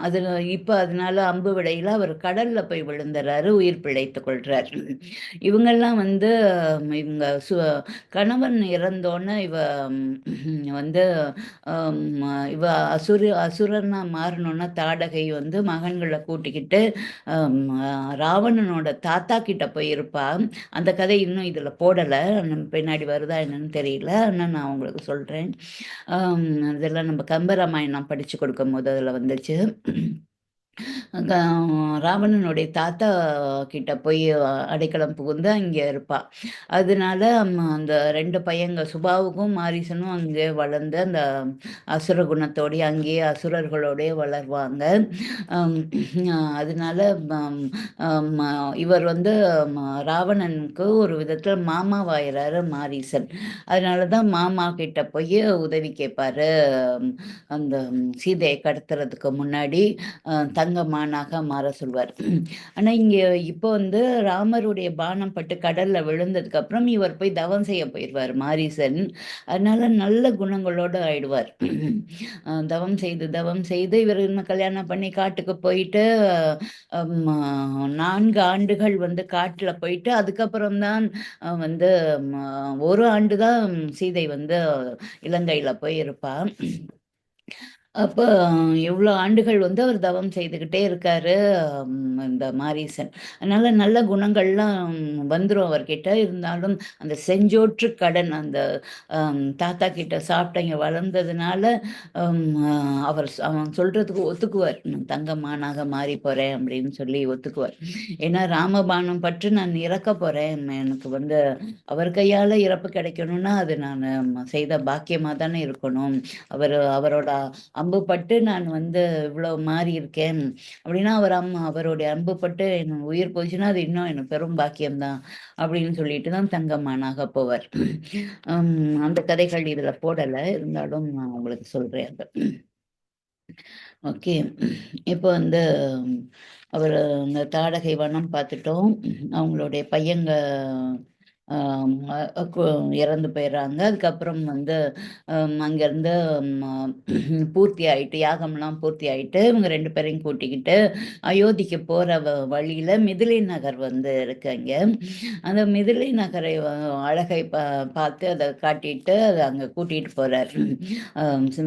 அதில் இப்போ அதனால அம்பு விடையில் அவர் கடலில் போய் விழுந்துறாரு, உயிர் பிழைத்து கொள்கிறார். இவங்கெல்லாம் வந்து இவங்க கணவன் இறந்தோன்னே வந்து இவ அசுரனா மாறணுன்னா தாடகை வந்து மகன்களை கூட்டிக்கிட்டு ராவணனோட தாத்தா கிட்ட போய் இருப்பா. அந்த கதை இன்னும் இதில் போடலை, பின்னாடி வருதா என்னன்னு தெரியல, ஆனால் நான் உங்களுக்கு சொல்கிறேன். இதெல்லாம் நம்ம கம்பராமாயணம் படித்து கொடுக்கும் போது அதில் வந்துச்சு. அங்க ராவணனுடைய தாத்தா கிட்ட போய் அடைக்கலம் புகுந்து அங்கே இருப்பா. அதனால அந்த 2 பையங்க சுபாவுக்கும், மாரீசனும் அங்கே வளர்ந்து அந்த அசுர குணத்தோடயே அங்கேயே அசுரர்களோடயே வளருவாங்க. அம் அதனால மம் அம் இவர் வந்து ம ராவணனுக்கு ஒரு விதத்தில மாமாவாயிறாரு மாரீசன். அதனால தான் மாமா கிட்ட போய் உதவி கேட்பாரு. அந்த சீதைய கடத்துறதுக்கு முன்னாடி தங்க மானாக மாற சொல்வார். ஆனா, இங்க இப்போ வந்து ராமருடைய பாணம் பட்டு கடல்ல விழுந்ததுக்கப்புறம் இவர் போய் தவம் செய்ய போயிருவாரு மாரீசன். அதனால நல்ல குணங்களோட ஆயிடுவார். தவம் செய்து இவரு இன்னும் கல்யாணம் பண்ணி காட்டுக்கு போயிட்டு, அம் அ 4 ஆண்டுகள் வந்து காட்டுல போயிட்டு, அதுக்கப்புறம் தான் வந்து ம 1 ஆண்டு தான் சீதை வந்து இலங்கையில போய் இருப்பா. அப்ப இவ்ளோ ஆண்டுகள் வந்து அவர் தவம் செய்துகிட்டே இருக்காரு, இந்த மாரீசன். அதனால நல்ல குணங்கள்லாம் வந்துரும் அவர்கிட்ட. இருந்தாலும் அந்த செஞ்சோற்று கடன் அந்த தாத்தா கிட்ட சாப்பிட்டு இங்க வளர்ந்ததுனால, அம் அ அவன் சொல்றதுக்கு ஒத்துக்குவார். "நான் தங்க மானாக மாறி போறேன்" அப்படின்னு சொல்லி ஒத்துக்குவார். ஏன்னா, "ராமபாணம் பற்று நான் இறக்க போறேன். எனக்கு வந்து அவர் கையால இறப்பு கிடைக்கணும்னா, அது நானு செய்த பாக்கியமா தானே இருக்கணும். அவரோட அம்பு பட்டு நான் வந்து இவ்வளோ மாறியிருக்கேன். அப்படின்னா, அவருடைய அம்பு பட்டு என் உயிர் போச்சுன்னா, அது இன்னும் எனக்கு பெரும் பாக்கியம் தான். அப்படின்னு சொல்லிட்டு தான் தங்கமானாக போவார். அம் அந்த கதைகள் இதுல போடல. இருந்தாலும் நான் உங்களுக்கு சொல்றேன் அத. ஓகே. இப்போ வந்து அவரு அந்த தாடகை வனம் பார்த்துட்டோம். அவங்களுடைய பையங்க ஆம் கு இறந்து போயிர்றாங்க. அதுக்கப்புறம் வந்து அங்கேருந்து ம பூர்த்தி ஆயிட்டு, யாகம்லாம் பூர்த்தி ஆயிட்டு, இவங்க 2 பேரையும் கூட்டிக்கிட்டு அயோத்திக்கு போற வழியில மிதிலை நகர் வந்து இருக்கு அங்க. அந்த மிதிலை நகரை அழகை பார்த்து அத காட்டிட்டு, அத அங்க கூட்டிட்டு போறாரு.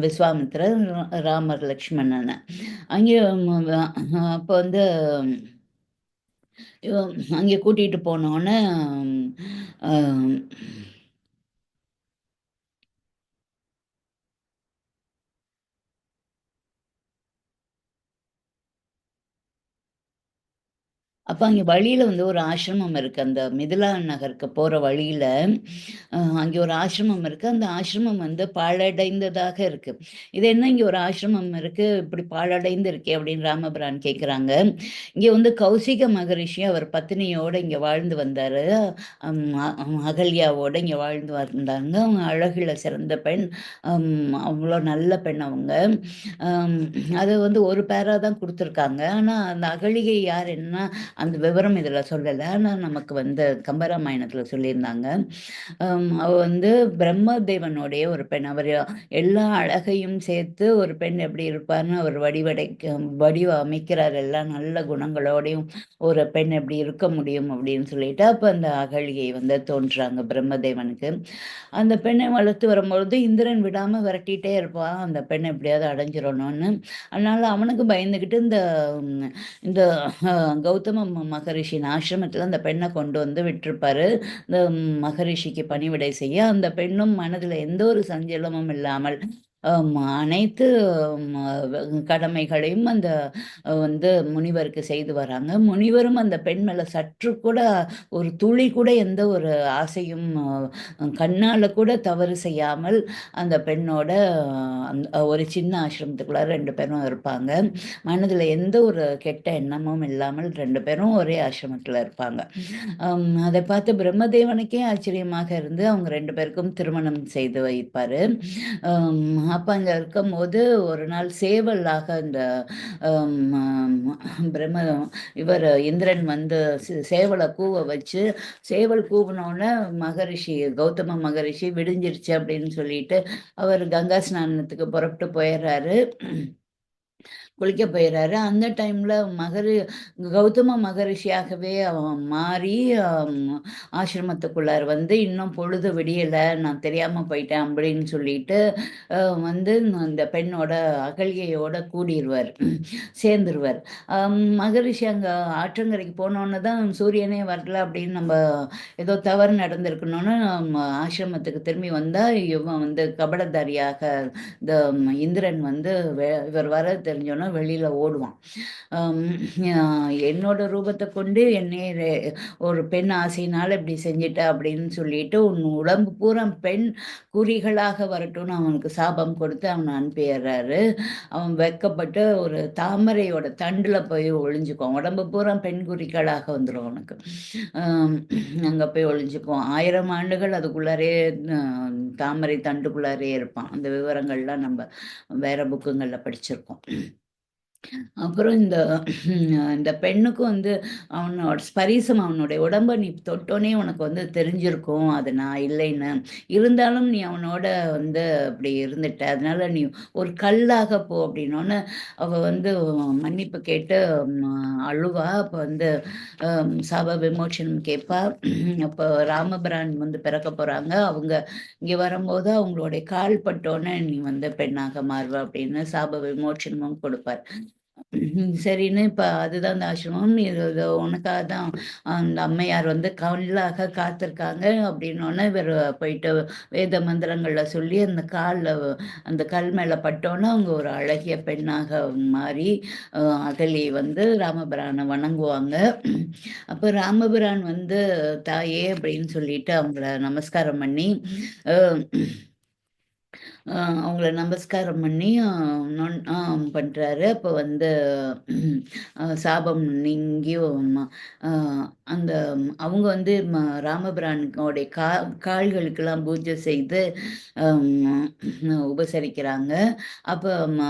விஸ்வாமித்திரர், ராமர், லக்ஷ்மணன. அங்கே அப்ப வந்து இவ அங்கே கூட்டிட்டு போனோனே, அ அப்ப அங்க வழியில வந்து ஒரு ஆசிரமம் இருக்கு. அந்த மிதிலா நகருக்கு போற வழியில, அங்கே ஒரு ஆசிரமம் இருக்கு. அந்த ஆசிரமம் வந்து பாழடைந்ததாக இருக்கு. "இது என்ன இங்க ஒரு ஆசிரமம் இருக்கு, இப்படி பாழடைந்து இருக்கே?" அப்படின்னு ராமபிரான் கேட்குறாங்க. இங்க வந்து கௌசிக மகரிஷி அவர் பத்தினியோட இங்க வாழ்ந்து வந்தாரு. அம் அ அகல்யாவோட இங்க வாழ்ந்து வந்தாங்க. அவங்க அழகுல சிறந்த பெண். அவ்ளோ நல்ல பெண் அவங்க. அம் அது வந்து ஒரு பேரா தான் குடுத்துருக்காங்க. ஆனா, அந்த அகலிகை யார் என்ன அந்த விவரம் இதுல சொல்லல. ஆனா, நமக்கு வந்து கம்பராமாயணத்துல சொல்லியிருந்தாங்க. அவ வந்து பிரம்மதேவனுடைய ஒரு பெண். அவரு எல்லா அழகையும் சேர்த்து ஒரு பெண் எப்படி இருப்பார்ன்னு அவர் வடிவமைக்கிறார். எல்லா நல்ல குணங்களோடையும் ஒரு பெண் எப்படி இருக்க முடியும் அப்படின்னு சொல்லிட்டு, அப்ப அந்த அகலிகை வந்து தோன்றுறாங்க பிரம்மதேவனுக்கு. அந்த பெண்ணை வளர்த்து வரும்பொழுது இந்திரன் விடாம விரட்டிட்டே இருப்பான். அந்த பெண்ண எப்படியாவது அடைஞ்சிரணும்னு. அதனால அவனுக்கு பயந்துகிட்டு ம் இந்த அ கௌதம மகரிஷியின் ஆசிரமத்தில அந்த பெண்ண கொண்டு வந்து விட்டிருப்பாரு. இந்த மகரிஷிக்கு பணிவிடை செய்ய. அந்த பெண்ணும் மனதில எந்த ஒரு சஞ்சலமும் இல்லாமல் அனைத்து கடமைகளையும் அந்த வந்து முனிவருக்கு செய்து வராங்க. முனிவரும் அந்த பெண் மேல சற்று கூட ஒரு துளி கூட எந்த ஒரு ஆசையும் கண்ணால கூட தவறு செய்யாமல் அந்த பெண்ணோட ஒரு சின்ன ஆசிரமத்துக்குள்ளார 2 பேரும் இருப்பாங்க. மனதில எந்த ஒரு கெட்ட எண்ணமும் இல்லாமல் 2 பேரும் ஒரே ஆசிரமத்தில இருப்பாங்க. அதை பார்த்து பிரம்மதேவனுக்கே ஆச்சரியமாக இருந்து அவங்க 2 பேருக்கும் திருமணம் செய்து வைப்பாரு. அப்ப அங்க இருக்கும்போது ஒரு நாள் சேவலாக இந்த பிரம்ம இந்திரன் வந்து சேவல கூவ வச்சு, சேவல் கூவுனோனே கௌதம மகரிஷி விடிஞ்சிருச்சு அப்படின்னு சொல்லிட்டு, அவரு கங்கா ஸ்நானத்துக்கு புறப்பட்டு போயிர்றாரு. குளிக்க போயிர்றாரு. அந்த டைம்ல கௌதம மகரிஷியாகவே அவன் மாறி ஆசிரமத்துக்குள்ளார வந்து, "இன்னும் பொழுது விடியல, நான் தெரியாம போயிட்டேன்" அப்படின்னு சொல்லிட்டு, அ வந்து அந்த பெண்ணோட அகல்யையோட கூடிருவாரு. சேர்ந்துருவாரு. மகரிஷி அங்க ஆற்றங்கரைக்கு போனோன தான் சூரியனே வரல அப்படின்னு ஏதோ தவறு நடந்திருக்கணும்னு ஆசிரமத்துக்கு திரும்பி வந்தா, இவன் வந்து கபடதாரியாக இந்த இந்திரன் வந்து இவர் வர்றது தெரிஞ்சோனே வெளியில ஓடுவான். அம் என்னோட ரூபத்த கொண்டு என்னைய ஒரு பெண் ஆசையினால இப்படி செஞ்சுட்ட அப்படின்னு சொல்லிட்டு, உன் உடம்பு பூரா பெண் குறிகளாக வரட்டும்னு அவனுக்கு சாபம் கொடுத்து அவன அனுப்பிர்றாரு. அவன் வெட்கப்பட்டு ஒரு தாமரையோட தண்டுல போய் ஒளிஞ்சுக்குவான். உடம்பு பூரா பெண் குறிகளாக வந்துரும் அவனுக்கு. அம் அங்க போய் ஒளிஞ்சுக்குவான். 1000 ஆண்டுகள் அதுக்குள்ளாரயே அ தாமரை தண்டுக்குள்ளாரயே இருப்பான். அந்த விவரங்கள்லாம் நம்ப வேற புக்குங்கள்ல படிச்சிருக்கோம். அப்புறம் இந்த பெண்ணுக்கும் அவனோட ஸ்பரிசம் அவனுடைய உடம்ப நீ தொட்டோனே உனக்கு தெரிஞ்சிருக்கும். அது நான் இல்லைன்னு. இருந்தாலும் நீ அவனோட அப்படி இருந்துட்ட. அதனால நீ ஒரு கல்லாக போ அப்படின்னோனே, அவ மன்னிப்பு கேட்டு அழுவா. அப்ப சாப விமோசனம் கேட்பா. அப்ப ராமபிரான் பிறக்கப் போறாங்க. அவங்க இங்க வரும்போது அவங்களுடைய கால் பட்டோனே நீ பெண்ணாக மாறுவ அப்படின்னு சாப விமோசனமும் கொடுப்பார். சரின்னு இப்ப அதுதான் அந்த ஆசிரமம். இது உனக்காக தான் அந்த அம்மையார் கல்லாக காத்திருக்காங்க அப்படின்னோனே, இவரு போயிட்டு வேத மந்திரங்கள சொல்லி அந்த கல் மேல பட்டோனே, அவங்க ஒரு அழகிய பெண்ணாக மாறி, அ அகலி ராமபிரான வணங்குவாங்க. அப்ப ராமபிரான் தாயே அப்படின்னு சொல்லிட்டு அவங்கள நமஸ்காரம் பண்ணி, அ அ அவங்கள நமஸ்காரம் பண்ணி பண்றாரு. அப்ப சாபம் நீங்கியும் அ அந்த அவங்க ராமபிரானுடைய கால்களுக்கெல்லாம் பூஜை செய்து அம் உபசரிக்கிறாங்க. அப்ப ம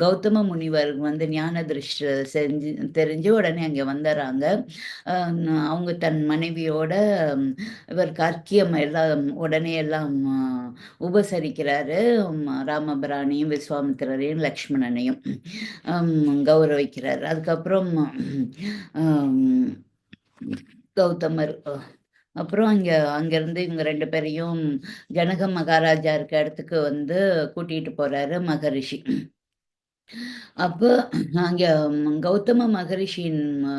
கௌதம முனிவர் ஞான திருஷ்டி தெரிஞ்சு உடனே அங்க வந்துர்றாங்க. அ அவங்க தன் மனைவியோட இவருக்கு அர்க்கியம் எல்லாம் உடனே எல்லாம் உபசரிக்கிறாரு. ராமபிரானையும், விஸ்வாமித்திரரையும், லக்ஷ்மணனையும் கௌரவிக்கிறார். அதுக்கப்புறம் அம் கௌதமர் அப்புறம் அங்கேருந்து இவங்க 2 பேரையும் ஜனக மகாராஜா இருக்க இடத்துக்கு கூட்டிட்டு போறாரு மகரிஷி. அப்ப அங்க கௌதம மகரிஷியின் அ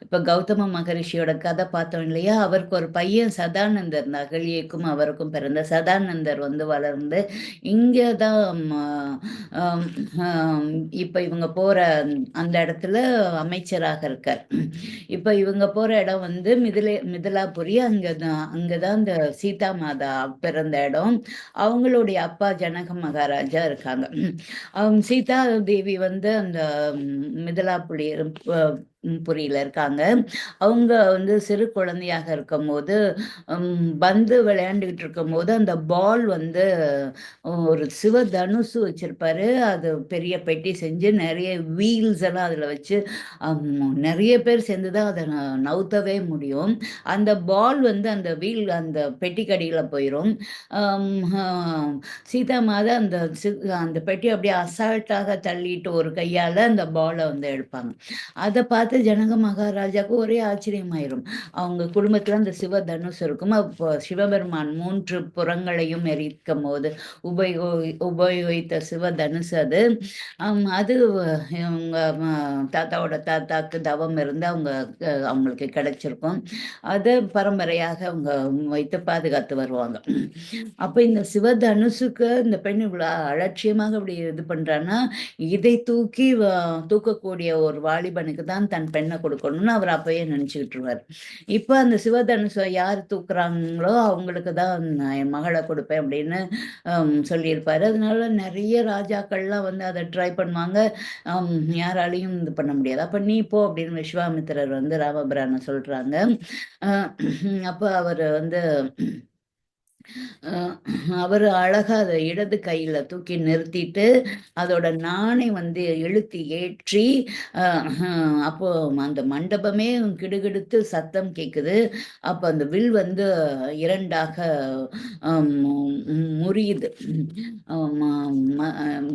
இப்ப கௌதம மகரிஷியோட கதை பார்த்தோம் இல்லையா? அவருக்கு ஒரு பையன் சதானந்தர். இந்த அகலியைக்கும் அவருக்கும் பிறந்த சதானந்தர் வளர்ந்து, இங்க தான் அம் அம் இப்ப இவங்க போற அந்த இடத்துல அமைச்சராக இருக்கார். இப்ப இவங்க போற இடம் மிதிலாபுரி. அங்க தான் இந்த சீதா மாதா பிறந்த இடம். அவங்களுடைய அப்பா ஜனக மகாராஜா இருக்காங்க. சீதா தேவி அந்த மிதிலாப்புலி ப புரியில இருக்காங்க. அவங்க சிறு குழந்தையாக இருக்கும்போது, பந்து விளையாண்டுகிட்டு இருக்கும்போது, அந்த பால் ஒரு சிவதனுசு வச்சிருப்பாரு. அது பெரிய பெட்டி செஞ்சு நெறைய வீல்ஸ் எல்லாம் அதுல வச்சு, நெறைய பேர் சேர்ந்து தான் அத நவுத்தவே முடியும். அந்த பால் அந்த அந்த பெட்டிக்கு அடியில போயிரும். அம் அ சீதா மாதா அந்த பெட்டிய அப்படியே அசால்ட்டாக தள்ளிட்டு ஒரு கையால அந்த பால எடுப்பாங்க. அத பார்த்து ஜனக மகாராஜாவுக்கு ஒரே ஆச்சரியமாயிரும். அவங்க குடும்பத்துல அந்த சிவ தனுஷ் இருக்கும். அப்போ சிவபெருமான் 3 புறங்களையும் எரிக்கும்போது உபயோகித்த சிவ தனுஷ் அது. அது இவங்க தாத்தாவோட தாத்தாக்கு தவம் இருந்து அவங்களுக்கு கிடைச்சிருக்கும். அத பரம்பரையாக அவங்க வைத்து பாதுகாத்து வருவாங்க. அப்ப இந்த சிவதனுசுக்கு இந்த பெண் இவ்வளோ அலட்சியமாக இப்படி இது பண்றான்னா, இதை தூக்கக்கூடிய ஒரு வாலிபனுக்கு தான் தன் பெண்ண கொடுக்கணும்னு அவர் அப்பயே நினைச்சுக்கிட்டுருவாரு. இப்ப அந்த சிவதனுச யார் தூக்குறாங்களோ, அவங்களுக்கு தான் நான் என் மகள கொடுப்பேன் அப்படின்னு சொல்லியிருப்பாரு. அதனால நெறைய ராஜாக்கள்லாம் அத ட்ரை பண்ணுவாங்க. யாராலயும் இது பண்ண முடியாது. அப்ப நீ போ அப்படின்னு விஸ்வாமித்திரர் ராமபிரான சொல்றாங்க. அ அப்ப அவரு அ அவரு அழகா அத இடது கையில தூக்கி நிறுத்திட்டு, அதோட நாணை இழுத்து ஏற்றி, அ அப்போ அந்த மண்டபமே கிடுகிடுத்து சத்தம் கேட்குது. அப்ப அந்த வில் 2ஆக அம் முறியுது. ம ம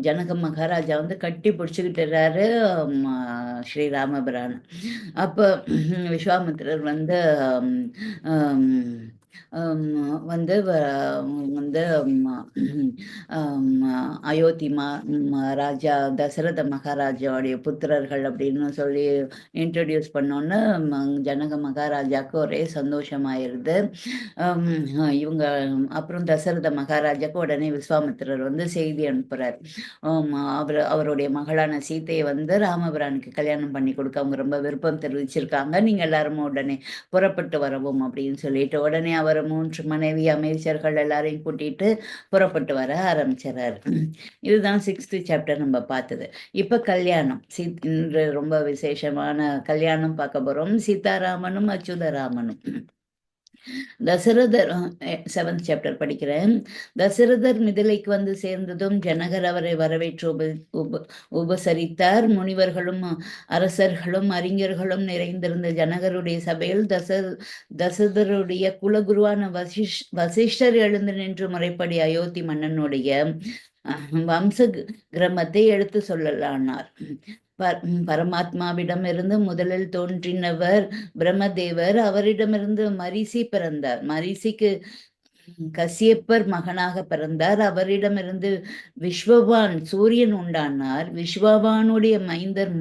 ஜனக மகாராஜா கட்டி பிடிச்சுக்கிட்டுறாரு ம ஸ்ரீ ராமபிரான. அப்ப விஸ்வாமித்திரர் அம் வந்து வந்து அயோத்தி ராஜா தசரத மகாராஜாவுடைய புத்திரர்கள் அப்படின்னு சொல்லி இன்ட்ரடியூஸ் பண்ணோன்னு ஜனக மகாராஜாவுக்கு ஒரே சந்தோஷமாயிருது. இவங்க அப்புறம் தசரத மகாராஜாவுக்கு உடனே விஸ்வாமித்திரர் வந்து செய்தி அனுப்புறார். அவருடைய மகளான சீதையை வந்து ராமபிரானுக்கு கல்யாணம் பண்ணி கொடுக்க அவங்க ரொம்ப விருப்பம் தெரிவிச்சிருக்காங்க, நீங்க எல்லாரும் உடனே புறப்பட்டு வரவும் அப்படின்னு சொல்லிட்டு உடனே அவர் 3 மனைவி அமைச்சர்கள் எல்லாரையும் கூட்டிட்டு புறப்பட்டு வர ஆரம்பிச்சிடறாரு. இதுதான் 6th சாப்டர் நம்ம பார்த்தது. இப்ப கல்யாணம் இன்று ரொம்ப விசேஷமான கல்யாணம் பார்க்க போறோம். சீதாராமனும் அச்சுதராமனும். தசரதர் 7th சாப்டர் படிக்கிறேன். தசரதர் மிதிலைக்கு வந்து சேர்ந்ததும் ஜனகர் அவரை வரவேற்று உபசரித்தார். முனிவர்களும் அரசர்களும் அறிஞர்களும் நிறைந்திருந்த ஜனகருடைய சபையில் தசரதருடைய குலகுருவான வசிஷ்டர் எழுந்து நின்று முறைப்படி அயோத்தி மன்னனுடைய வம்ச கிரமத்தை எடுத்து சொல்லலானார். பரமாத்மாவிடமிருந்து முதலில் தோன்றினவர் பிரம்மதேவர். அவரிடமிருந்து மரிசி பிறந்தார். மரிசிக்கு கசியப்பர் மகனாக பிறந்தார். அவரிடமிருந்து விஸ்வவான் சூரியன் உண்டானார். விஸ்வவானுடைய மைந்தர்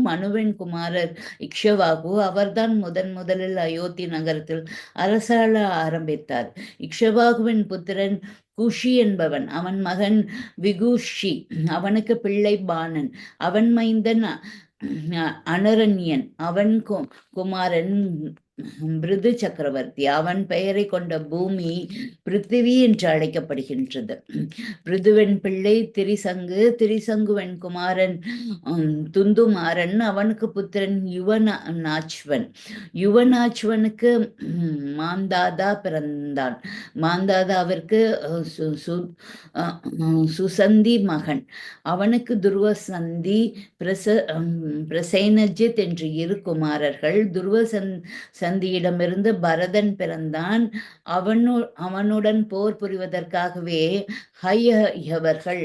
மனுவின் குமாரர் இக்ஷவாகு. அவர்தான் முதலில் அயோத்தி நகரத்தில் அரசாள ஆரம்பித்தார். இக்ஷவாகுவின் புத்திரன் குஷி என்பவன். அவன் மகன் விகுஷி. அவனுக்கு பிள்ளை பாணன். அவன் மைந்தன் அனரண்யன். அவன் குமாரன் பிருது சக்கரவர்த்தி. அவன் பெயரை கொண்ட பூமி பிருத்திவி என்று அழைக்கப்படுகின்றது. பிருதுவன் பிள்ளை திரிசங்கு. திரிசங்குவன் குமாரன் துந்துமாறன். அவனுக்கு புத்திரன் யுவனாச்வன். யுவனாச்வனுக்கு மாந்தாதா பிறந்தான். மாந்தாதாவிற்கு சுசந்தி மகன். அவனுக்கு துருவசந்தி பிரசேனஜித் என்று 2 குமாரர்கள். சந்தியிடமிருந்து பரதன் பிறந்தான். அவனுடன் போர் புரிவதற்காகவே ஹையவர்கள்,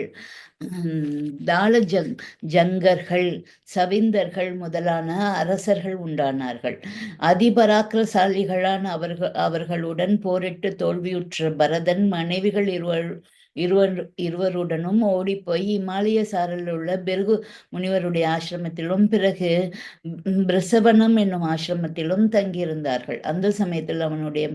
ஜங்கர்கள், சவிந்தர்கள் முதலான அரசர்கள் உண்டானார்கள். அதிபராக்கிரசாலிகளான அவர்களுடன் போரிட்டு தோல்வியுற்ற பரதன் மனைவிகள் இருவருடனும் ஓடிப்போய் இமாலய சாரலில் உள்ள பெருகு முனிவருடைய ஆசிரமத்திலும் பிறகு பிரசவனம் என்னும் ஆசிரமத்திலும் தங்கியிருந்தார்கள். அந்த சமயத்தில் அவனுடைய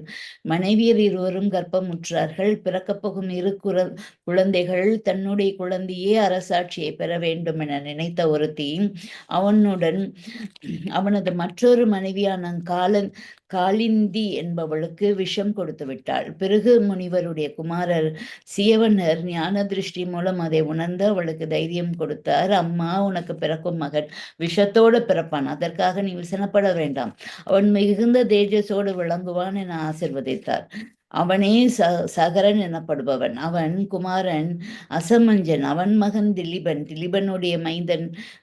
மனைவியர் இருவரும் கர்ப்பமுற்றார்கள். பிறக்கப்போகும் 2 குழந்தைகள் தன்னுடைய குழந்தையே அரசாட்சியை பெற வேண்டும் என நினைத்த ஒருத்தி அவனது மற்றொரு மனைவியான காலிந்தி என்பவளுக்கு விஷம் கொடுத்து விட்டாள். பிறகு முனிவருடைய குமாரர் சியவனர் ஞான திருஷ்டி மூலம் அதை உணர்ந்து அவளுக்கு தைரியம் கொடுத்தார். அம்மா, உனக்கு பிறக்கும் மகன் விஷத்தோடு பிறப்பான். அதற்காக நீ விசனப்பட வேண்டாம். அவன் மிகுந்த தேஜஸோடு விளங்குவான் என ஆசிர்வதித்தார். அவனே சகரன் எனப்படுபவன். அவன் குமாரன் அசமஞ்சன். அவன் மகன் திலீபன். திலீபனுடைய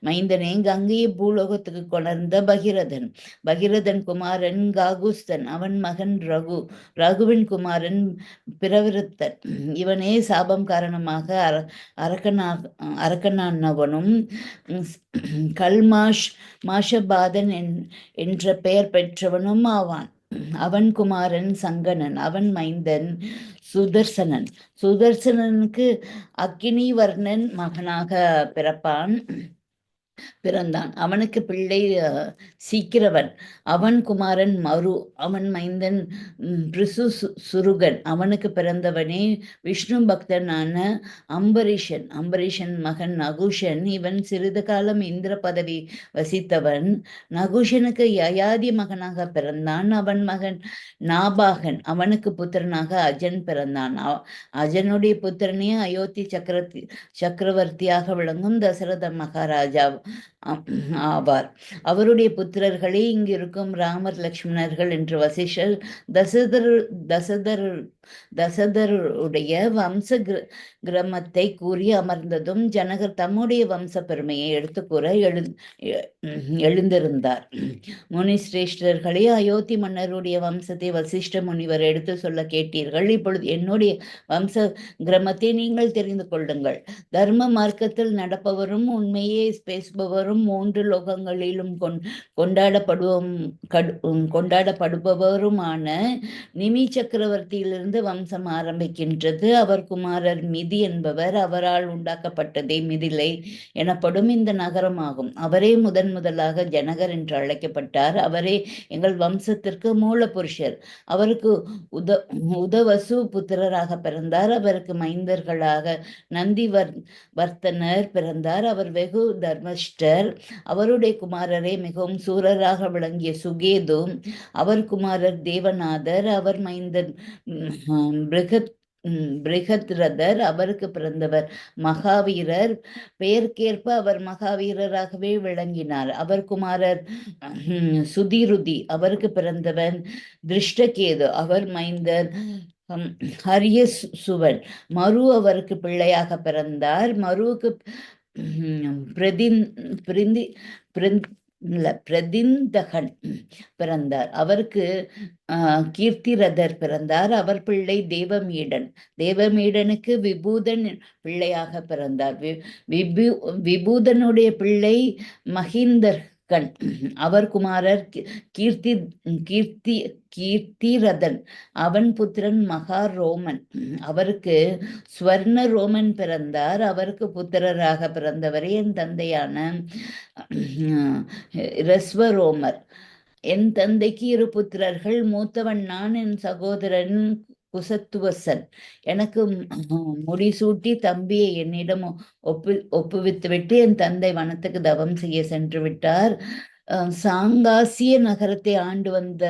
மைந்தனே கங்கையை பூலோகத்துக்கு கொணர்ந்த பகிரதன். பகிரதன் குமாரன் காகுஸ்தன். அவன் மகன் ரகு. ரகுவின் குமாரன் பிரவிருத்தன். இவனே சாபம் காரணமாக அரக்கனானவனும் மாஷபாதன் என்ற பெயர் பெற்றவனும் ஆவான். அவன் குமாரன் சங்கனன். அவன் மைந்தன் சுதர்சனன். சுதர்சனனுக்கு அக்கினி வர்ணன் மகனாக பிறந்தான். அவனுக்கு பிள்ளை சீக்கிரவன். அவன் குமாரன் மரு. அவன் மைந்தன் சுருகன். அவனுக்கு பிறந்தவனே விஷ்ணு பக்தனான அம்பரீஷன். அம்பரீஷன் மகன் நகுஷன். இவன் சிறிது காலம் இந்திர பதவி வசித்தவன். நகுஷனுக்கு யயாதி மகனாக பிறந்தான். அவன் மகன் நாபாகன். அவனுக்கு புத்திரனாக அஜன் பிறந்தான். அஜனுடைய புத்திரனே அயோத்தி சக்கரவர்த்தியாக விளங்கும் தசரத மகாராஜா ஆவார். அவருடைய புத்திரர்களே இங்கிருக்கும் ராமர் லக்ஷ்மணர்கள் என்று வசிஷ்டர் தசரதருடைய வம்ச கிரமத்தை கூறி அமர்ந்ததும் ஜனகர் தம்முடைய வம்ச பெருமையை எடுத்து கூற எழுந்திருந்தார். முனி சிரேஷ்டர்களே, அயோத்தி மன்னருடைய வம்சத்தை வசிஷ்ட முனிவர் எடுத்து சொல்ல கேட்டீர்கள். இப்பொழுது என்னுடைய வம்ச கிரமத்தை நீங்கள் தெரிந்து கொள்ளுங்கள். தர்ம மார்க்கத்தில் நடப்பவரும் உண்மையே பேசுபவரும் என்றும் 3 லோகங்களிலும் கொண்டாடப்படுபவருமான நிமி சக்கரவர்த்தியிலிருந்து வம்சம் ஆரம்பிக்கின்றது. அவர் குமாரர் மிதி என்பவர். அவரால் உண்டாக்கப்பட்டதே மிதிலை எனப்படும் இந்த நகரமாகும். அவரே முதலாக ஜனகர் என்று அழைக்கப்பட்டார். அவரே எங்கள் வம்சத்திற்கு மூல புருஷர். அவருக்கு உதவசு புத்திரராக பிறந்தார். அவருக்கு மைந்தர்களாக வர்த்தனர் பிறந்தார். அவர் வெகு தர்மஷ்டர். அவருடைய குமாரரே மிகவும் சூரராக விளங்கிய சுகேது. அவர் குமாரர் தேவநாதர். அவர் மைந்தர் பிருகத்ரதர். அவருக்கு பிறந்தவர் மகாவீரர். பெயர்க்கேற்ப அவர் மகாவீரராகவே விளங்கினார். அவர் குமாரர் சுதிருதி. அவருக்கு பிறந்தவன் திருஷ்டகேது. அவர் மைந்தர் ஹரியசுவன். மரு அவருக்கு பிள்ளையாக பிறந்தார். மருவுக்கு பிரதிந்தகன் பிறந்தார். அவருக்கு கீர்த்திரதர் பிறந்தார். அவர் பிள்ளை தேவமீடன். தேவமீடனுக்கு விபூதன் பிள்ளையாக பிறந்தார். விபூதனுடைய பிள்ளை மகிந்தர் கண். அவர் குமாரர் கீர்த்திரதன். அவன் புத்திரன் மகாரோமன். அவருக்கு ஸ்வர்ண ரோமன் பிறந்தார். அவருக்கு புத்திரராக பிறந்தவரே என் தந்தையான ரஸ்வரோமர். என் தந்தைக்கு 2 புத்திரர்கள். மூத்தவன் நான். என் சகோதரன் குசத்துவசன். எனக்கு முடிசூட்டி தம்பியை என்னிடம் ஒப்புவித்துவிட்டு என் தந்தை வனத்துக்கு தவம் செய்ய சென்று விட்டார். சாங்காசிய நகரத்தை ஆண்டு வந்த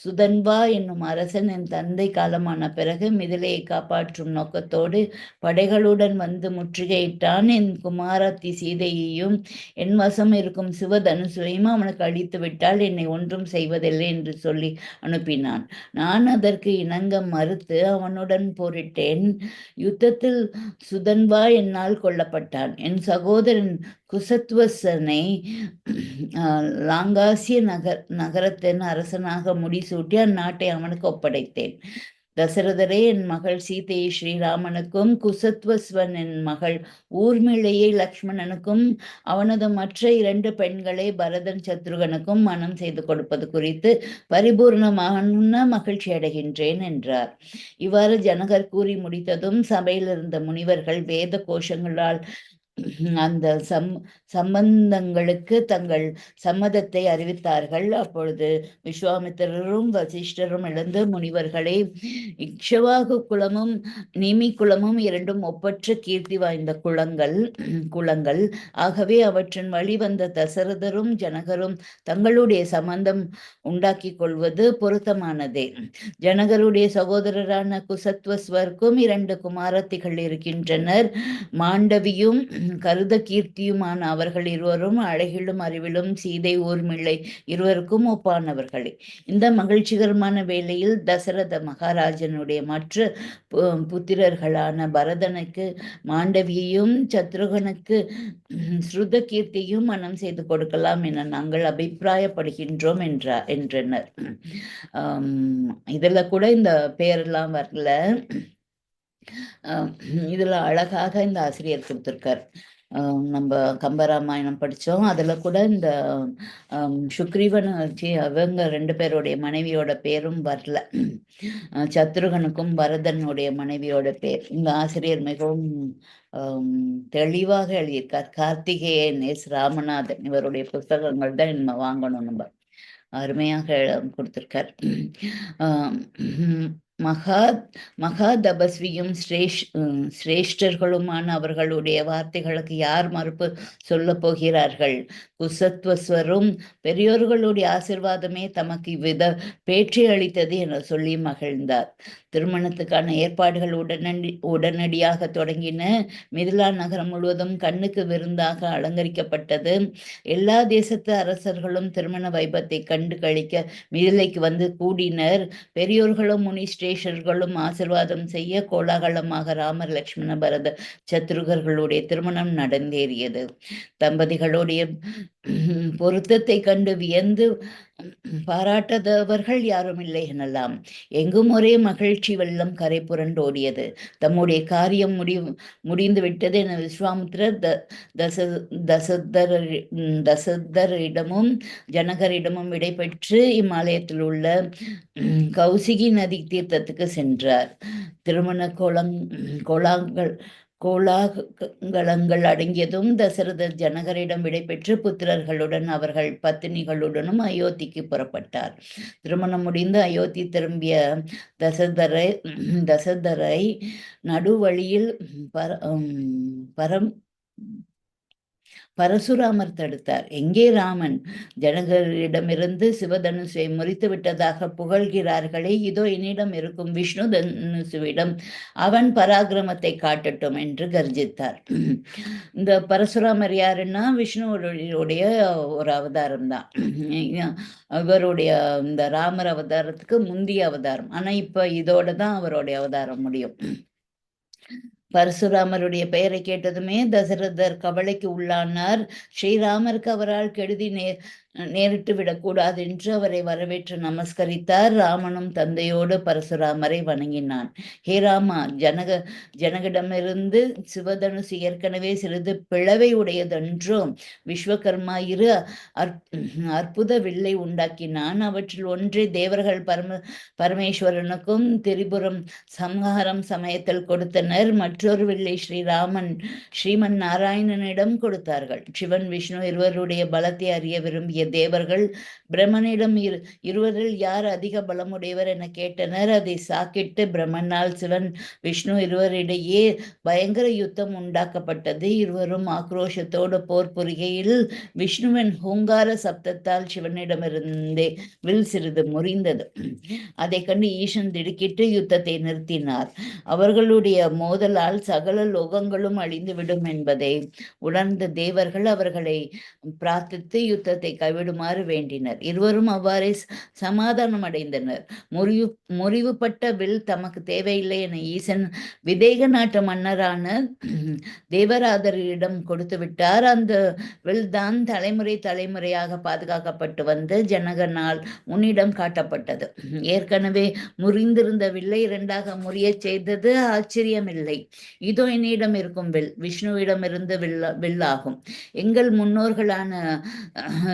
சுதன்வா என்னும் அரசன் என் தந்தை காலமான பிறகு மிதிலையை காப்பாற்றும் நோக்கத்தோடு படைகளுடன் வந்து முற்றுகையிட்டான். என் குமாரத்தி சீதையையும் என் வசம் இருக்கும் சிவதனுசையும் அவனுக்கு அழித்து விட்டால் என்னை ஒன்றும் செய்வதில்லை என்று சொல்லி அனுப்பினான். நான் அதற்கு இணங்க மறுத்து அவனுடன் போரிட்டேன். யுத்தத்தில் சுதன்வா என்னால் கொல்லப்பட்டான். என் சகோதரன் குசத்வசனை லாங்காசிய நகரத்தின் அரசனாக முடிசூட்டி அந்நாட்டை அவனுக்கு ஒப்படைத்தேன். தசரதரே என் மகள் சீதையை ஸ்ரீராமனுக்கும் குசத்வஸ்வன் என் மகள் ஊர்மிளையை லக்ஷ்மணனுக்கும் அவனது மற்ற 2 பெண்களை பரதன் சத்ருகனுக்கும் மனம் செய்து கொடுப்பது குறித்து பரிபூர்ணமான மகிழ்ச்சி அடைகின்றேன் என்றார். இவ்வாறு ஜனகர் கூறி முடித்ததும் சபையில் இருந்த முனிவர்கள் வேத கோஷங்களால் அந்த சம்பந்தங்களுக்கு தங்கள் சம்மதத்தை அறிவித்தார்கள். அப்பொழுது விஸ்வாமித்திரரும் வசிஷ்டரும் எழுந்து முனிவர்களை, இக்ஷவாகு குலமும் நீமி குலமும் 2 ஒப்பற்ற கீர்த்தி வாய்ந்த குலங்கள். ஆகவே அவற்றின் வழி வந்த தசரதரும் ஜனகரும் தங்களுடைய சம்பந்தம் உண்டாக்கி கொள்வது பொருத்தமானதே. ஜனகருடைய சகோதரரான குசத்வஸ்வர்க்கும் 2 குமாரத்திகள் இருக்கின்றனர். மாண்டவியும் கருத கீர்த்தியுமான அவர்கள் இருவரும் அழகிலும் அறிவிலும் சீதை ஊர்மிளை இருவருக்கும் ஒப்பானவர்களே. இந்த மகிழ்ச்சிகரமான வேளையில் தசரத மகாராஜனுடைய மற்ற புத்திரர்களான பரதனுக்கு மாண்டவியையும் சத்ருகனுக்கு ஸ்ருத கீர்த்தியும் மனம் செய்து கொடுக்கலாம் என நாங்கள் அபிப்பிராயப்படுகின்றோம் என்றனர். இதுல கூட இந்த பெயரெல்லாம் வரல. இதுல அழகாக இந்த ஆசிரியர் கொடுத்திருக்கார். நம்ம கம்பராமாயணம் படித்தோம். அதில் கூட இந்த சுக்ரீவன் அவங்க 2 பேருடைய மனைவியோட பேரும் வரல. சத்ருகனுக்கும் பரதனுடைய மனைவியோட பேர் இந்த ஆசிரியர் மிகவும் தெளிவாக எழுதியிருக்கார். கார்த்திகேயன் எஸ் ராமநாதன் இவருடைய புத்தகங்கள் தான் நம்ம வாங்கணும். நம்ம அருமையாக கொடுத்திருக்கார். மகாதபஸ்வியும் சிரேஷ்டர்களுமான அவர்களுடைய வார்த்தைகளுக்கு யார் மறுப்பு சொல்ல போகிறார்கள்? குசத்வஸ்வரும் பெரியோர்களுடைய ஆசிர்வாதமே தமக்கு இவ்வித பேற்றி அளித்தது என சொல்லி மகிழ்ந்தார். திருமணத்துக்கான ஏற்பாடுகள் உடனடியாக தொடங்கின. மிதிலா நகரம் முழுவதும் கண்ணுக்கு விருந்தாக அலங்கரிக்கப்பட்டது. எல்லா தேசத்து அரசர்களும் திருமண வைபத்தை கண்டு கழிக்க மிதிலைக்கு வந்து கூடினர். பெரியோர்களும் முனிஸ்ரேஷர்களும் ஆசிர்வாதம் செய்ய கோலாகலமாக ராமர் லக்ஷ்மண பரத சத்ருகர்களுடைய திருமணம் நடந்தேறியது. தம்பதிகளுடைய பொருத்தத்தை கண்டு வியந்து பாராட்டாதவர்கள் யாரும் இல்லை எனலாம். எங்கும் ஒரே மகிழ்ச்சி வெள்ளம் கரை புரண்டோடியது. தம்முடைய காரியம் முடிந்து விட்டது என விஸ்வாமித்திரர் தச தசரதரி தசரதரிடமும் ஜனகரிடமும் விடைபெற்று இம்மாலயத்தில் உள்ள கௌசிகி நதி தீர்த்தத்துக்கு சென்றார். திருமண கோலாங்கள் கோலாகலங்கள் அடங்கியதும் தசரதர் ஜனகரிடம் விடைபெற்று புத்திரர்களுடன் அவர்கள் பத்தினிகளுடனும் அயோத்திக்கு புறப்பட்டார். திருமணம் முடிந்து அயோத்தி திரும்பிய தசரதரை நடுவழியில் பரசுராமர் தடுத்தார். எங்கே ராமன்? ஜனகரிடமிருந்து சிவதனுசை முறித்து விட்டதாக புகழ்கிறார்களே, இதோ என்னிடம் இருக்கும் விஷ்ணு தனுசுவிடம் அவன் பராக்கிரமத்தை காட்டட்டும் என்று கர்ஜித்தார். இந்த பரசுராமர் யாருன்னா விஷ்ணுவுடைய ஒரு அவதாரம் தான். அவருடைய இந்த ராமர் அவதாரத்துக்கு முந்தைய அவதாரம். ஆனா இப்ப இதோட தான் அவருடைய அவதாரம் முடியும். பரசுராமருடைய பெயரை கேட்டதுமே தசரதர் கவலைக்கு உள்ளானார். ஸ்ரீராமருக்கு அவரால் கெடுதி நேரிட்டு விடக்கூடாது என்று அவரை வரவேற்று நமஸ்கரித்தார். ராமனும் தந்தையோடு பரசுராமரை வணங்கினான். ஹே ராமா, ஜனகிடமிருந்து சிவதனுசு ஏற்கனவே சிறிது பிளவை உடையதென்றோ? விஸ்வகர்மா இரு அற்புத வில்லை உண்டாக்கினான். அவற்றில் ஒன்றை தேவர்கள் பரமேஸ்வரனுக்கும் திரிபுரம் சம்ஹாரம் சமயத்தில் கொடுத்தனர். மற்றொரு வில்லை ஸ்ரீமன் நாராயணனிடம் கொடுத்தார்கள். சிவன் விஷ்ணு இருவருடைய பலத்தை அறிய விரும்பிய தேவர்கள் பிரம்மனிடம் இருவரில் யார் அதிக பலமுடையவர் என கேட்டனர். அதை சாக்கிட்டு பிரம்மனால் சிவன் விஷ்ணு இருவரிடையே பயங்கர யுத்தம் உண்டாக்கப்பட்டது. இருவரும் ஆக்ரோஷத்தோடு போர் புரிகையில் விஷ்ணுவின் ஹூங்கார சப்தத்தால் சிவனிடமிருந்தே வில் சிறிது முறிந்தது. அதை கண்டு ஈசன் திடுக்கிட்டு யுத்தத்தை நிறுத்தினார். அவர்களுடைய மோதலால் சகல லோகங்களும் அழிந்துவிடும் என்பதை உணர்ந்த தேவர்கள் அவர்களை பிரார்த்தித்து யுத்தத்தை கைவிடுமாறு வேண்டினர். இருவரும் அவ்வாறே சமாதானம் அடைந்தனர். முறிவுபட்ட வில் தமக்கு தேவையில்லை என ஈசன் விதேக நாட்டு மன்னரான தேவராதரிடம் கொடுத்து விட்டார். அந்த வில் தான் தலைமுறையாக பாதுகாக்கப்பட்டு வந்து ஜனகனால் உன்னிடம் காட்டப்பட்டது. ஏற்கனவே முறிந்திருந்த வில்லை இரண்டாக முறிய செய்தது ஆச்சரியமில்லை. இதோ என்னிடம் இருக்கும் வில் விஷ்ணுவிடமிருந்து வில்லாகும். எங்கள் முன்னோர்களான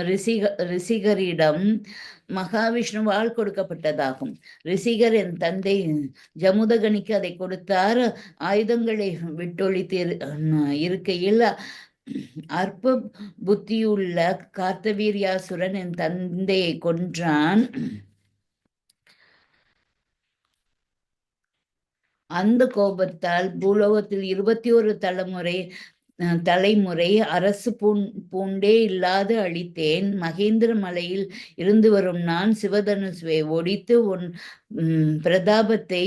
ரிஷிகரிடம் மகாவிஷ்ணுவால் கொடுக்கப்பட்டதாகும். ரிஷிகர் என் தந்தை ஜமுதகனிக்கு அதை கொடுத்தார். ஆயுதங்களை விட்டொழித்து இருக்கையில் அற்ப புத்தியுள்ள கார்த்தவீரியாசுரன் என் தந்தையை கொன்றான். அந்த கோபத்தால் பூலோகத்தில் 21 தலைமுறை அரசு பூண்டே இல்லாது அழித்தேன். மகேந்திர மலையில் இருந்து வரும் நான் சிவதனுசுவை ஒடித்து உன் பிரதாபத்தை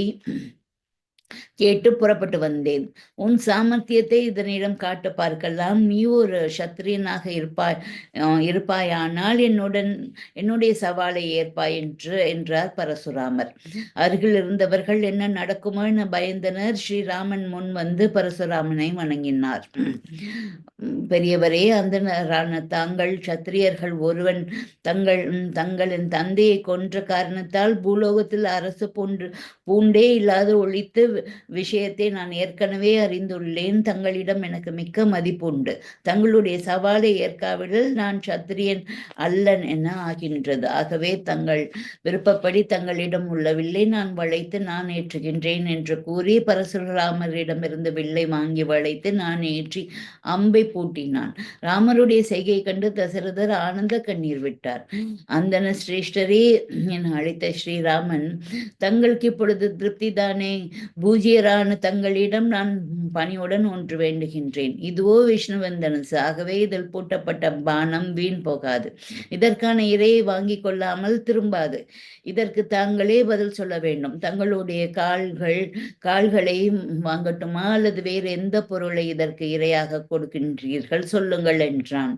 கேட்டு புறப்பட்டு வந்தேன். உன் சாமர்த்தியத்தை இதனிடம் காட்ட பார்க்கலாம். நீ ஒரு சத்திரியனாக இருப்பாயானால் என்னுடைய சவாலை ஏற்பாய் என்றார் பரசுராமர். அருகில் இருந்தவர்கள் என்ன நடக்குமோ என பயந்தனர். ஸ்ரீராமன் முன் வந்து பரசுராமனை வணங்கினார். பெரியவரே, அந்த தாங்கள் சத்திரியர்கள் ஒருவன் தங்களின் தந்தையை கொன்ற காரணத்தால் பூலோகத்தில் அரசு பூண்டே இல்லாது ஒழித்து விஷயத்தை நான் ஏற்கனவே அறிந்துள்ளேன். தங்களிடம் எனக்கு மிக்க மதிப்புண்டு. தங்களுடைய சவாலை ஏற்காவிடில் நான் சத்திரியன் அல்லன் என ஆகின்றது. ஆகவே தங்கள் விருப்பப்படி தங்களிடம் உள்ள வில்லை நான் வளைத்து நான் ஏற்றுகின்றேன் என்று கூறி பரசுராமரிடமிருந்து வில்லை வாங்கி வளைத்து நான் ஏற்றி அம்பை பூட்டினான். ராமருடைய செய்கை கண்டு தசரதர் ஆனந்த கண்ணீர் விட்டார். அந்தன சிரேஷ்டரே என அழைத்த ஸ்ரீராமன், தங்களுக்கு இப்பொழுது திருப்தி தானே? பூஜ்யரான தங்களிடம் நான் பணியுடன் ஒன்று வேண்டுகின்றேன். இதுவோ விஷ்ணுவின் தனுசு. ஆகவே இதில் பூட்டப்பட்ட பானம் வீண் போகாது. இதற்கான இரையை வாங்கி கொள்ளாமல் திரும்பாது. இதற்கு தாங்களே பதில் சொல்ல வேண்டும். தங்களுடைய கால்களை வாங்கட்டுமா அல்லது வேறு எந்த பொருளை இதற்கு இரையாக கொடுக்கின்றீர்கள் சொல்லுங்கள் என்றான்.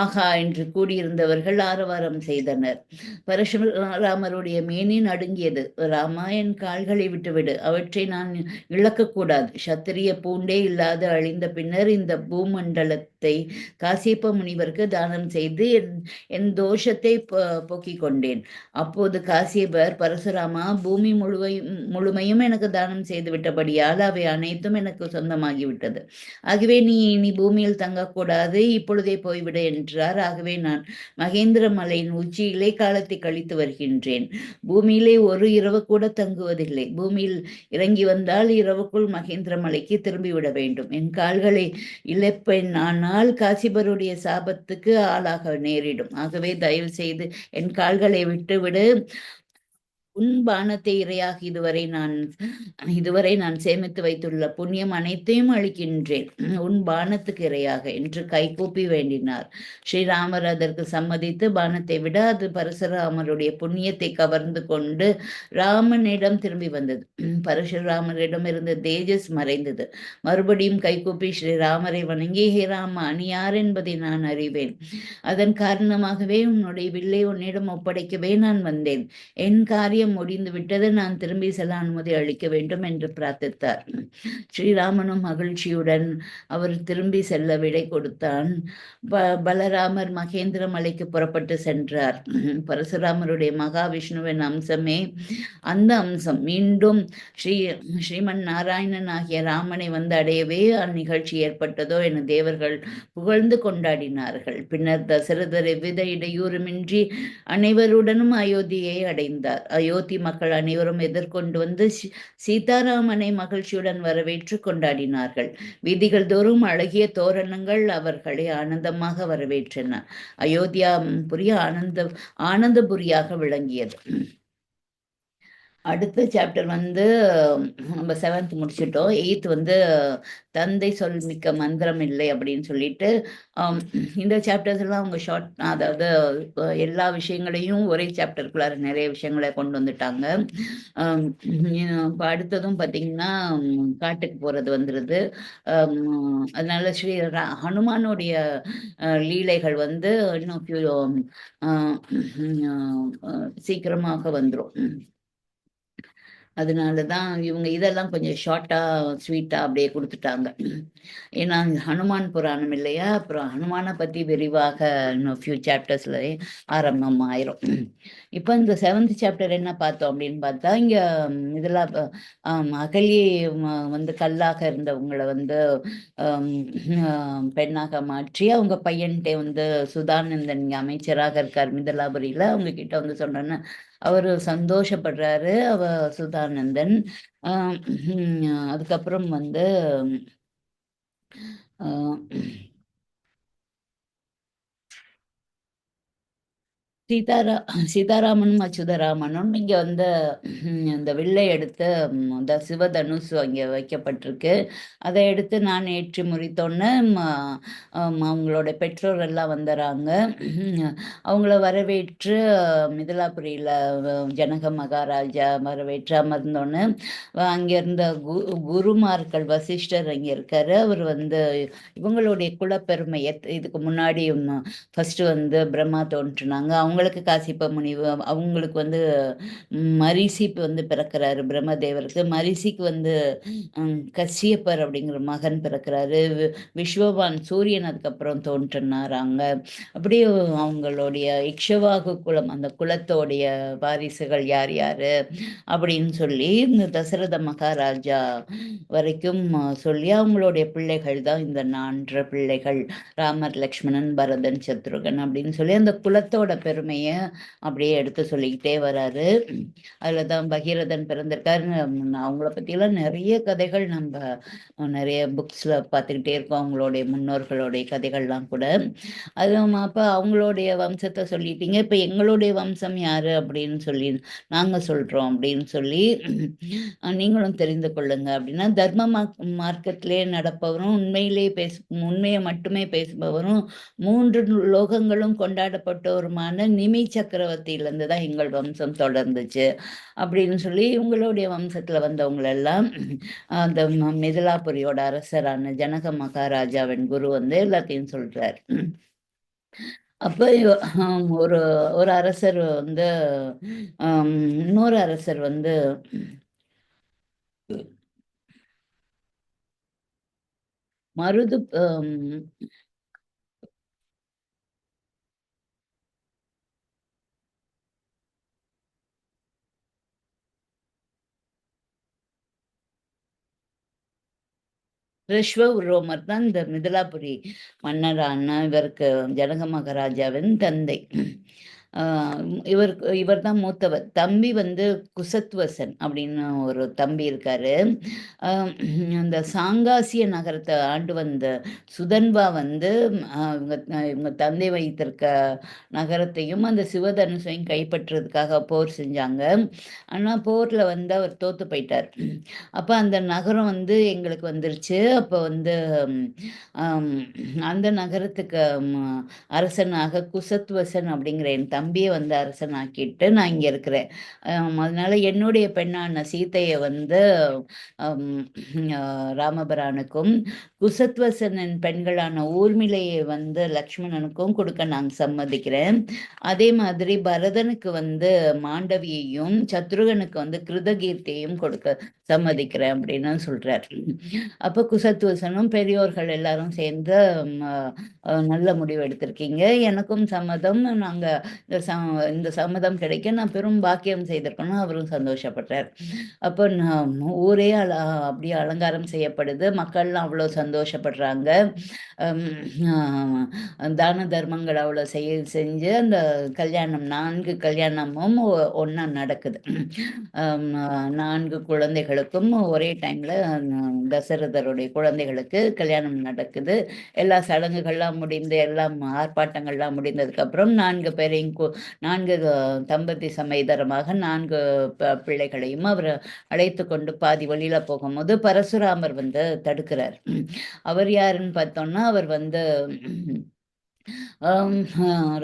ஆஹா என்று கூடியிருந்தவர்கள் ஆரவாரம் செய்தனர். பரசுராமருடைய மேனி நடுங்கியது. ராமா, என் கால்களை விட்டுவிடு. அவற்றை நான் இழக்கக்கூடாது. சத்திரிய பூண்டே இல்லாது அழிந்த பின்னர் இந்த பூமண்டலத்தில் சாபத்தை காசியப்ப முனிவருக்கு தானம் செய்து என் தோஷத்தை போக்கிக் கொண்டேன். அப்போது காசியப்பர், பரசுராமா, பூமி முழுமையும் எனக்கு தானம் செய்து விட்டபடியால் அவை அனைத்தும் எனக்கு சொந்தமாகிவிட்டது. ஆகவே நீ இனி பூமியில் தங்கக்கூடாது, இப்பொழுதே போய்விட என்றார். ஆகவே நான் மகேந்திர மலையின் உச்சியிலே காலத்தை கழித்து வருகின்றேன். பூமியிலே ஒரு இரவு கூட தங்குவதில்லை. பூமியில் இறங்கி வந்தால் இரவுக்குள் மகேந்திர மலைக்கு திரும்பிவிட வேண்டும். என் கால்களை இழப்பேன், ஆனால் காசிபருடைய சாபத்துக்கு ஆளாக நேரிடும். ஆகவே தயவு செய்து என் கால்களை விட்டுவிடு. உன் பானத்தை இரையாக இதுவரை நான் சேமித்து வைத்துள்ள புண்ணியம் அனைத்தையும் அளிக்கின்றேன், உன் பானத்துக்கு இரையாக என்று கைகூப்பி வேண்டினார். ஸ்ரீராமர் அதற்கு சம்மதித்து பானத்தை விட அது பரசுராமருடைய புண்ணியத்தை கவர்ந்து கொண்டு ராமனிடம் திரும்பி வந்தது. பரசுராமரிடம் இருந்த தேஜஸ் மறைந்தது. மறுபடியும் கைகூப்பி ஸ்ரீராமரை வணங்கி, ஹே ராமா, நீ யார் என்பதை நான் அறிவேன். அதன் காரணமாகவே உன்னுடைய வில்லை உன்னிடம் ஒப்படைக்கவே நான் வந்தேன். என் காரியம் முடிந்து விட்டது, நான் திரும்பி செல்ல அனுமதி அளிக்க வேண்டும் என்று பிரார்த்தித்தார். ஸ்ரீராமனும் மகிழ்ச்சியுடன் அவர் திரும்பி செல்ல விடை கொடுத்தான். பலராமர் மகேந்திர மலைக்கு புறப்பட்டு சென்றார். பரசுராமருடைய மகாவிஷ்ணுவின் அம்சமே அந்த அம்சம் மீண்டும் ஸ்ரீமன் நாராயணன் ஆகிய ராமனை வந்து அடையவே அந்நிகழ்ச்சி ஏற்பட்டதோ என தேவர்கள் புகழ்ந்து கொண்டாடினார்கள். பின்னர் தசரதர் எவ்வித இடையூறுமின்றி அனைவருடனும் அயோத்தியை அடைந்தார். அயோத்தி மக்கள் அனைவரும் எதிர்கொண்டு வந்து சீதாராமனை மகிழ்ச்சியுடன் வரவேற்று கொண்டாடினார்கள். வீதிகள் தோறும் அழகிய தோரணங்கள் அவர்களை ஆனந்தமாக வரவேற்றன. அயோத்தியா புரிய ஆனந்தபுரியாக விளங்கியது. அடுத்த சாப்டர் வந்து நம்ம 7th முடிச்சிட்டோம். 8th வந்து தந்தை சொல் மிக்க மந்திரம் இல்லை அப்படின்னு சொல்லிட்டு இந்த சாப்டர்ஸ் எல்லாம் அவங்க ஷார்ட், அதாவது எல்லா விஷயங்களையும் ஒரே சாப்டருக்குள்ளார நிறைய விஷயங்களை கொண்டு வந்துட்டாங்க. இப்போ அடுத்ததும் பார்த்தீங்கன்னா காட்டுக்கு போகிறது வந்துடுது. அதனால ஹனுமானுடைய லீலைகள் வந்து இன்னும் சீக்கிரமாக வந்துடும். அதனால தான் இவங்க இதெல்லாம் கொஞ்சம் ஷார்ட்டாக ஸ்வீட்டாக அப்படியே கொடுத்துட்டாங்க. ஏன்னா ஹனுமான் புராணம் இல்லையா, அப்புறம் ஹனுமானை பற்றி விரிவாக இன்னும் ஃபியூ சாப்டர்ஸில் ஆரம்பம் ஆயிரும். இப்போ இந்த 7th சாப்டர் என்ன பார்த்தோம் அப்படின்னு பார்த்தா, இங்கே இதெல்லாம் அகலியை வந்து கல்லாக இருந்தவங்களை வந்து பெண்ணாக மாற்றி அவங்க பையன்கிட்ட வந்து சுதானந்தன் இங்கே அமைச்சராக இருக்கார் மிதலாபுரியில், அவங்க கிட்ட வந்து சொன்னோன்னு அவர் சந்தோஷப்படுறாரு சுதானந்தன். அதுக்கப்புறம் வந்து சீதாராமனும் அச்சுதராமனும் இங்க வந்து இந்த வில்லை எடுத்து இந்த சிவதனுசு அங்கே வைக்கப்பட்டிருக்கு. அதை எடுத்து நான் ஏற்றி முறித்தோன்னு அவங்களோட பெற்றோர் எல்லாம் வந்துடுறாங்க. அவங்கள வரவேற்று மிதிலாபுரியில் ஜனக மகாராஜா வரவேற்று அமர்ந்தோன்னு அங்கே இருந்த குருமார்கள் வசிஷ்டர் அங்கே இருக்காரு. அவர் வந்து இவங்களுடைய குலப்பெருமை இதுக்கு முன்னாடி ஃபர்ஸ்ட் வந்து பிரம்மா தோன்றுனாங்க, அவங்களுக்கு காசிப்ப முனிவு, அவங்களுக்கு வந்து மரிசிப்பு வந்து பிறக்கிறாரு பிரம்மதேவருக்கு. மரிசிக்கு வந்து கஷ்யப்பர் அப்படிங்கிற மகன் பிறக்கிறாரு. விஸ்வவான் சூரியன் அதுக்கப்புறம் தோன்றினாராங்க. அப்படியே அவங்களுடைய இக்ஷவாகு குலம், அந்த குலத்தோடைய வாரிசுகள் யார் யாரு அப்படின்னு சொல்லி இந்த தசரத மகாராஜா வரைக்கும் சொல்லி அவங்களுடைய பிள்ளைகள் தான் இந்த 4 பிள்ளைகள், ராமர், லக்ஷ்மணன், பரதன், சத்ருகன் அப்படின்னு சொல்லி அந்த குலத்தோட பெருமையை அப்படியே எடுத்து சொல்லிக்கிட்டே வராரு. அதில் தான் பகீரதன் பிறந்திருக்காரு. அவங்கள பற்றியெல்லாம் நிறைய கதைகள் நம்ம நிறைய புக்ஸில் பார்த்துக்கிட்டே இருக்கோம், அவங்களுடைய முன்னோர்களுடைய கதைகள்லாம் கூட. அதுவும் அப்போ அவங்களுடைய வம்சத்தை சொல்லிட்டீங்க, இப்போ எங்களுடைய வம்சம் யார் அப்படின்னு சொல்லி நாங்கள் சொல்கிறோம் அப்படின்னு சொல்லி நீங்களும் தெரிந்து கொள்ளுங்க அப்படின்னா, தர்ம மார்க்கத்திலே நடப்பவரும் உண்மையை மட்டுமே பேசுபவரும் 3 லோகங்களும் கொண்டாடப்பட்டவருமான நிமி சக்கரவர்த்தியிலேருந்து தான் எங்கள் வம்சம் தொடர்ந்துச்சு அப்படின்னு சொல்லி இவங்களுடைய வம்சத்தில் வந்தவங்களெல்லாம் அந்த மிதிலாபுரியோட அரசரான ஜனக மகாராஜாவின் குரு வந்து எல்லாத்தையும் சொல்றார். அப்போ ஒரு ஒரு அரசர் வந்து இன்னொரு அரசர் வந்து மருது ரிஷ்வ தான் இந்த மிதிலாபுரி மன்னரான இவருக்கு ஜனக மகாராஜாவின் தந்தை. இவர் தான் மூத்தவர். தம்பி வந்து குசத்வசன் அப்படின்னு ஒரு தம்பி இருக்காரு. அந்த சாங்காசிய நகரத்தை ஆண்டு வந்த சுதன்வா வந்து இவங்க தந்தை வைத்திருக்க நகரத்தையும் அந்த சிவதனுசையும் கைப்பற்றுறதுக்காக போர் செஞ்சாங்க. ஆனால் போரில் வந்து அவர் தோத்து போயிட்டார். அப்போ அந்த நகரம் வந்து எங்களுக்கு வந்துருச்சு. அப்போ வந்து ஆம், அந்த நகரத்துக்கு அரசனாக குசத்வசன் அப்படிங்கிற என் தம்பியை வந்து அரசனாக்கிட்டு நான் இங்கே இருக்கிறேன். அதனால என்னுடைய பெண்ணான சீதையை வந்து ஆம், ராமபிரானுக்கும் குசத்வசனின் பெண்களான ஊர்மிளையை வந்து லக்ஷ்மணனுக்கும் கொடுக்க நான் சம்மதிக்கிறேன். அதே மாதிரி பரதனுக்கு வந்து மாண்டவியையும் சத்ருகனுக்கு வந்து கிருதகீர்த்தியையும் கொடுக்க சம்மதிக்கிறேன் அப்படின்னு சொல்றார். அப்போ குசத்வசனும் பெரியோர்கள் எல்லாரும் சேர்ந்து நல்ல முடிவு எடுத்திருக்கீங்க, எனக்கும் சம்மதம், நாங்க இந்த சம்மதம் கிடைக்க நான் பெரும் பாக்கியம் செய்திருக்கணும். அவரும் சந்தோஷப்படுறார். அப்போ ஊரே அப்படியே அலங்காரம் செய்யப்படுது. மக்கள்லாம் அவ்வளோ சந்தோஷப்படுறாங்க. தான தர்மங்கள் அவ்வளோ செஞ்சு அந்த கல்யாணம் 4 கல்யாணமும் ஒன்றா நடக்குது. 4 குழந்தைகளுக்கும் ஒரே டைமில் தசரதருடைய குழந்தைகளுக்கு கல்யாணம் நடக்குது. எல்லா சடங்குகள்லாம் முடிந்து எல்லாம் ஆர்ப்பாட்டங்கள்லாம் முடிந்ததுக்கப்புறம் 4 பேரையும் 4 தம்பதி சமேதரமாக 4 பிள்ளைகளையும் அவர் அழைத்து கொண்டு பாதி வழியில் போகும்போது பரசுராமர் வந்து தடுக்கிறார். அவர் யாருன்னு பார்த்தோம்னா அவர் வந்து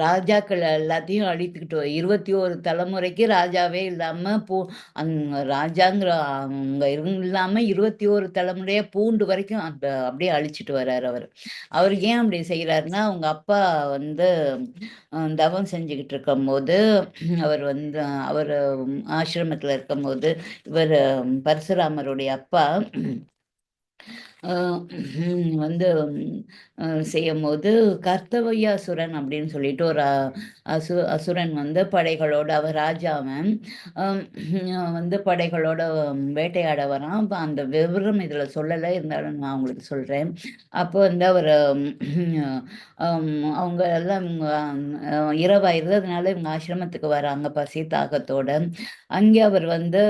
ராஜாக்கள் எல்லாத்தையும் அழித்துக்கிட்டு 21 தலைமுறைக்கு ராஜாவே இல்லாமல் ராஜாங்கிற அவங்க இல்லாமல் 21 தலைமுறையாக பூண்டு வரைக்கும் அப்படியே அழிச்சிட்டு வர்றார் அவர். அவர் ஏன் அப்படி செய்கிறாருன்னா அவங்க அப்பா வந்து தவம் செஞ்சுக்கிட்டு இருக்கும்போது அவர் ஆசிரமத்தில் இருக்கும்போது இவர் பரசுராமருடைய அப்பா வந்து செய்யும்போது கர்த்தவய்யாசுரன் அப்படின்னு சொல்லிட்டு ஒரு அசுரன் வந்து படைகளோட அவர் ராஜாவன் வந்து படைகளோட வேட்டையாட வரான். அப்போ அந்த விவரம் இதில் சொல்லலை, இருந்தாலும் நான் உங்களுக்கு சொல்கிறேன். அப்போ வந்து அவர் அவங்க எல்லாம் இரவாயிருது, அதனால இவங்க ஆசிரமத்துக்கு வராங்க பசி தாகத்தோட. அங்கே அவர் வந்து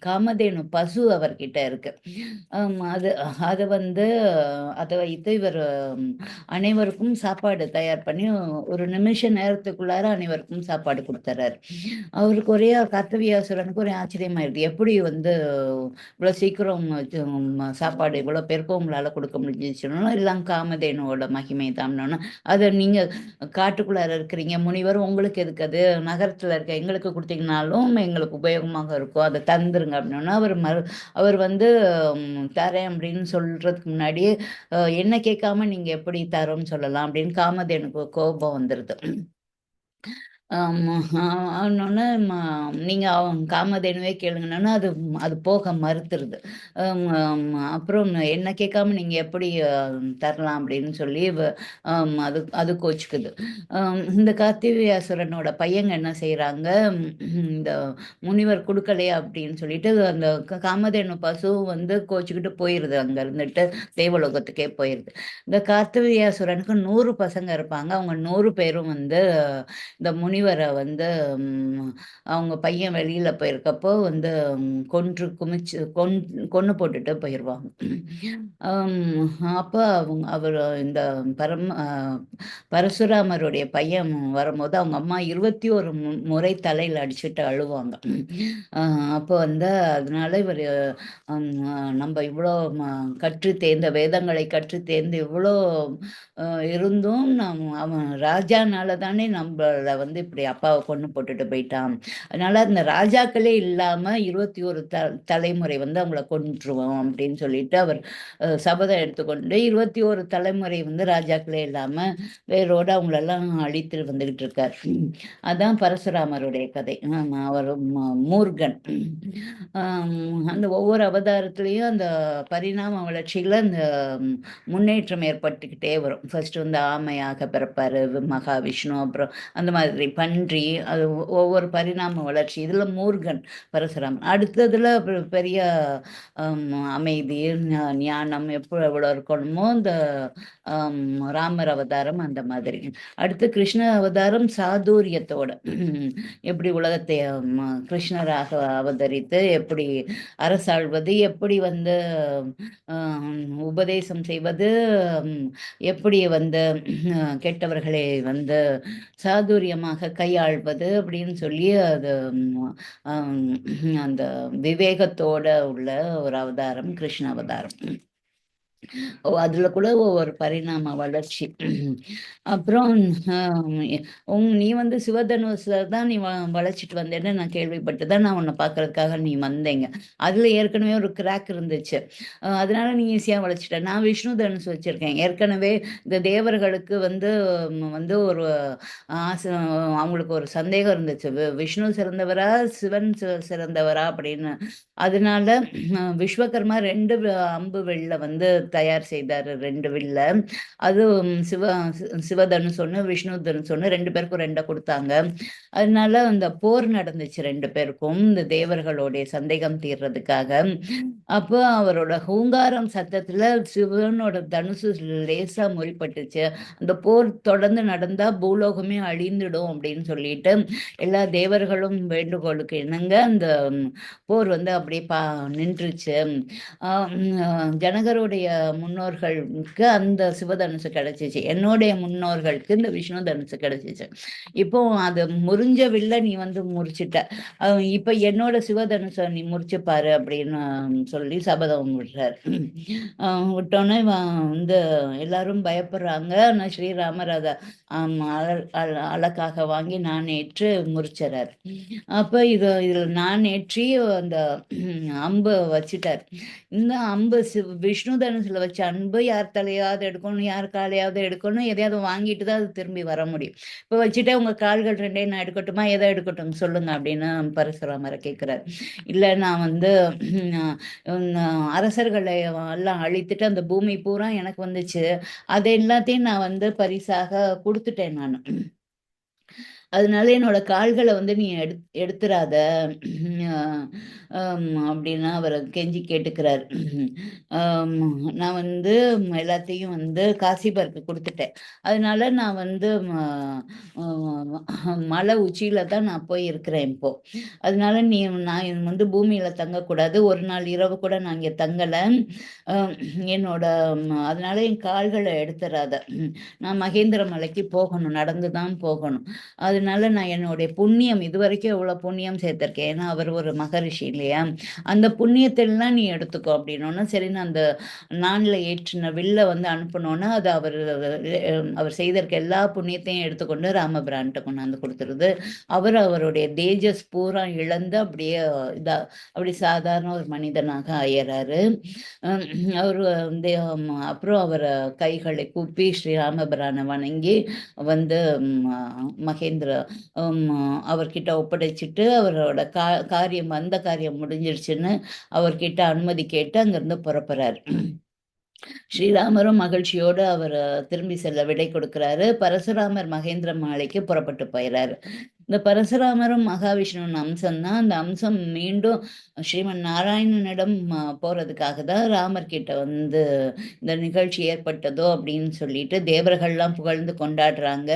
காமதேனு பசு அவர்கிட்ட இருக்கு. அது அதை வந்து அதை வைத்து இவர் அனைவருக்கும் சாப்பாடு தயார் பண்ணி ஒரு நிமிஷ நேரத்துக்குள்ளார அனைவருக்கும் சாப்பாடு கொடுத்துறாரு. அவருக்கு ஒரே கர்த்தவியாசுரனுக்கு ஒரே ஆச்சரியமாயிருது, எப்படி வந்து இவ்வளோ சீக்கிரம் சாப்பாடு இவ்வளோ பேருக்கும் உங்களால் கொடுக்க முடிஞ்சிச்சுன்னா எல்லாம் காமதேனுவோட மகிமை தாம்னோன்னா, அதை நீங்கள் காட்டுக்குள்ளார இருக்கிறீங்க முனிவர், உங்களுக்கு எதுக்கு அது நகரத்தில் இருக்க எங்களுக்கு கொடுத்தீங்கனாலும் எங்களுக்கு உபயோகமாக இருக்கும், அதை தந்துருங்க அப்படின்னா அவர் வந்து தரேன் அப்படின்னு சொல்றதுக்கு முன்னாடியே என்ன கேட்காம நீங்க எப்படி தரோன்னு சொல்லலாம் அப்படின்னு காமதேனுக்கு கோபம் வந்துடுது. ஆனோடனே நீங்கள் அவங்க காமதேனுவே கேளுங்கன்னா அது அது போக மறுத்துருது. அப்புறம் என்ன கேட்காம நீங்கள் எப்படி தரலாம் அப்படின்னு சொல்லி அது அது கோச்சுக்குது. இந்த கார்த்திகேயசுரனோட பையங்க என்ன செய்கிறாங்க, இந்த முனிவர் கொடுக்கலையா அப்படின்னு சொல்லிட்டு அந்த காமதேனு பசு வந்து கோச்சிக்கிட்டு போயிடுது, அங்கே இருந்துட்டு தேவலோகத்துக்கே போயிடுது. இந்த கார்த்திகேயசுரனுக்கு 100 பசங்க இருப்பாங்க. அவங்க 100 பேரும் வந்து இந்த முனிவரை வந்து அவங்க பையன் வெளியில் போயிருக்கப்போ வந்து கொன்று குமிச்சு கொன்று போட்டுட்டு போயிடுவாங்க. அப்போ அவர் இந்த பரசுராமருடைய பையன் வரும்போது அவங்க அம்மா 21 முறை தலையில் அடிச்சுட்டு அழுவாங்க. அப்போ வந்து அதனால இவர் நம்ம இவ்வளோ கற்று தேர்ந்த வேதங்களை கற்று தேர்ந்து இவ்வளோ இருந்தும் அவன் ராஜானால தானே நம்மள வந்து இப்படி அப்பாவை கொண்டு போட்டுட்டு போயிட்டான், அதனால அந்த ராஜாக்களே இல்லாமல் 21 தலைமுறை வந்து அவங்கள கொன்றுவோம் அப்படின்னு சொல்லிட்டு அவர் சபதம் எடுத்துக்கொண்டு 21 தலைமுறை வந்து ராஜாக்களே இல்லாமல் வேரோடு அவங்களெல்லாம் அழித்து வந்துக்கிட்டு இருக்கார். அதான் பரசுராமருடைய கதை. அவர் மூர்கன். அந்த ஒவ்வொரு அவதாரத்துலேயும் அந்த பரிணாம வளர்ச்சியில் அந்த முன்னேற்றம் ஏற்பட்டுக்கிட்டே வரும். ஃபர்ஸ்ட் வந்து ஆமையாக பிறப்பார் மகாவிஷ்ணு, அப்புறம் அந்த மாதிரி பன்றி, அது ஒவ்வொரு பரிணாம வளர்ச்சி. இதில மூர்கன் பரசுராமன். அடுத்ததுல பெரிய அமைதி, ஞானம் எவ்வளோ இருக்கணுமோ இந்த அம் ராமர் அவதாரம் அந்த மாதிரி. அடுத்து கிருஷ்ண அவதாரம் சாதுரியத்தோட எப்படி உலகத்தை கிருஷ்ணராக அவதரித்து எப்படி அரசாள்வது, எப்படி வந்து உபதேசம் செய்வது, எப்படி வந்து கெட்டவர்களை வந்து சாதுரியமாக கையாள்வது அப்படின்னு சொல்லி அது அந்த விவேகத்தோட உள்ள ஒரு அவதாரம் கிருஷ்ண அவதாரம். அதுல கூட ஒவ்வொரு பரிணாம வளர்ச்சி. அப்புறம் நீ வந்து சிவதனுசுல தான் நீ வளைச்சிட்டு வந்தேன்னு நான் கேள்விப்பட்டு தான் நான் உன்னை பார்க்கறதுக்காக நீ வந்தேங்க. அதுல ஏற்கனவே ஒரு கிராக் இருந்துச்சு. அதனால நீ ஈஸியா வளைச்சிட்ட. நான் விஷ்ணு தனுசு வச்சிருக்கேன். ஏற்கனவே இந்த தேவர்களுக்கு வந்து வந்து ஒரு ஆசை, அவங்களுக்கு ஒரு சந்தேகம் இருந்துச்சு. விஷ்ணு சிறந்தவரா சிவன் சிறந்தவரா அப்படின்னு. அதனால விஸ்வகர்மா 2 அம்பு வில்ல வந்து தயார் செய்தாரு. 2 வில்ல. அது சிவதனுசு ஒண்ணு, விஷ்ணு தனுசு ஒண்ணு, 2 பேருக்கும் 2 குடுத்தாங்க. அதனால அந்த போர் நடந்துச்சு 2 பேருக்கும், இந்த தேவர்களுடைய சந்தேகம் தீர்றதுக்காக. அப்போ அவரோட ஹூங்காரம் சத்தத்துல சிவனோட தனுசு லேசா முறிப்பட்டுச்சு. அந்த போர் தொடர்ந்து நடந்தா பூலோகமே அழிந்துடும் அப்படின்னு சொல்லிட்டு எல்லா தேவர்களும் வேண்டுகோளுக்கு இணங்க அந்த போர் வந்து அப்படியே நின்றுச்சு. ஜனகருடைய முன்னோர்களுக்கு அந்த சிவதனுசு கிடைச்சிச்சு. என்னுடைய முன்னோர்களுக்கு இந்த விஷ்ணு தனுசு கிடைச்சிச்சு. இப்போ அது முறிஞ்ச வில்ல நீ வந்து முறிச்சிட்ட. இப்ப என்னோட சிவதனுசை நீ முறிச்சு பாரு அப்படின்னு சொல்லி சபதம் விடுறாரு. விட்டோன்னே வந்து எல்லாரும் பயப்படுறாங்க. ஆனால் ஸ்ரீராமர் அதை அழகாக வாங்கி நான் ஏற்று முறிச்சறார். அப்போ இதில் நான் ஏற்றி அந்த அம்பு வச்சுட்டார். இந்த அம்பு விஷ்ணு தனுசுல வச்ச அன்பு யார் தலையாவது எடுக்கணும், யார் காலையாவது எடுக்கணும், எதையாவது வாங்கிட்டு தான் அது திரும்பி வர முடியும். இப்போ வச்சுட்டே உங்க கால்கள் 2 நான் எடுக்கட்டுமா, எதை எடுக்கட்டும் சொல்லுங்க அப்படின்னு பரசுராமரை கேட்கிறார். இல்லை நான் வந்து அரசர்களை எல்லாம் அழித்துட்டு அந்த பூமி பூரா எனக்கு வந்துச்சு, அதை எல்லாத்தையும் நான் வந்து பரிசாக கொடுத்துட்டேன் நான். அதனால என்னோட கால்களை வந்து நீ எடுத்துறாத அப்படின்னா அவர் கெஞ்சி கேட்டுக்கிறார். நான் வந்து எல்லாத்தையும் வந்து காசிபருக்கு கொடுத்துட்டேன். அதனால நான் வந்து மலை உச்சியில தான் நான் போய் இருக்கிறேன் இப்போ. அதனால நான் வந்து பூமியில தங்கக்கூடாது. ஒரு நாள் இரவு கூட நான் இங்கே தங்கலை. என்னோட அதனால என் கால்களை எடுத்துறாத. நான் மகேந்திர மலைக்கு போகணும், நடந்து தான் போகணும். அதனால நான் என்னுடைய புண்ணியம் இதுவரைக்கும் எவ்வளோ புண்ணியம் சேர்த்திருக்கேன். ஏன்னா அவர் ஒரு மகரிஷி இல்லையா, அந்த புண்ணியத்தெல்லாம் நீ எடுத்துக்கோ அப்படின்னோன்னா சரி. நான் அந்த நான்ல ஏற்றின வில்ல வந்து அனுப்பினோன்னா அது அவர் செய்திருக்க எல்லா புண்ணியத்தையும் எடுத்துக்கொண்டு ராமபிரான்ட்ட கொண்டாந்து கொடுத்துருது. அவருடைய தேஜஸ் பூரா இழந்து அப்படியே அப்படி சாதாரண ஒரு மனிதனாக ஆயிறாரு. அவர் வந்து அப்புறம் அவர் கைகளை கூப்பி ஸ்ரீராமபிரானை வணங்கி வந்து மகேந்திர அவர்கிட்ட ஒப்படைச்சிட்டு அவரோட காரியம் அந்த காரியம் முடிஞ்சிருச்சுன்னு அவர்கிட்ட அனுமதி கேட்டு அங்கிருந்து புறப்படுறாரு. ஸ்ரீராமரும் மகிழ்ச்சியோடு அவர் திரும்பி செல்ல விடை கொடுக்கிறாரு. பரசுராமர் மகேந்திர மாலைக்கு புறப்பட்டு போயிறாரு. இந்த பரசுராமரும் மகாவிஷ்ணுவின் அம்சம் தான். அந்த அம்சம் மீண்டும் ஸ்ரீமன் நாராயணனிடம் போறதுக்காக தான் ராமர் கிட்ட வந்து இந்த நிகழ்ச்சி ஏற்பட்டதோ அப்படின்னு சொல்லிட்டு தேவர்கள்லாம் புகழ்ந்து கொண்டாடுறாங்க.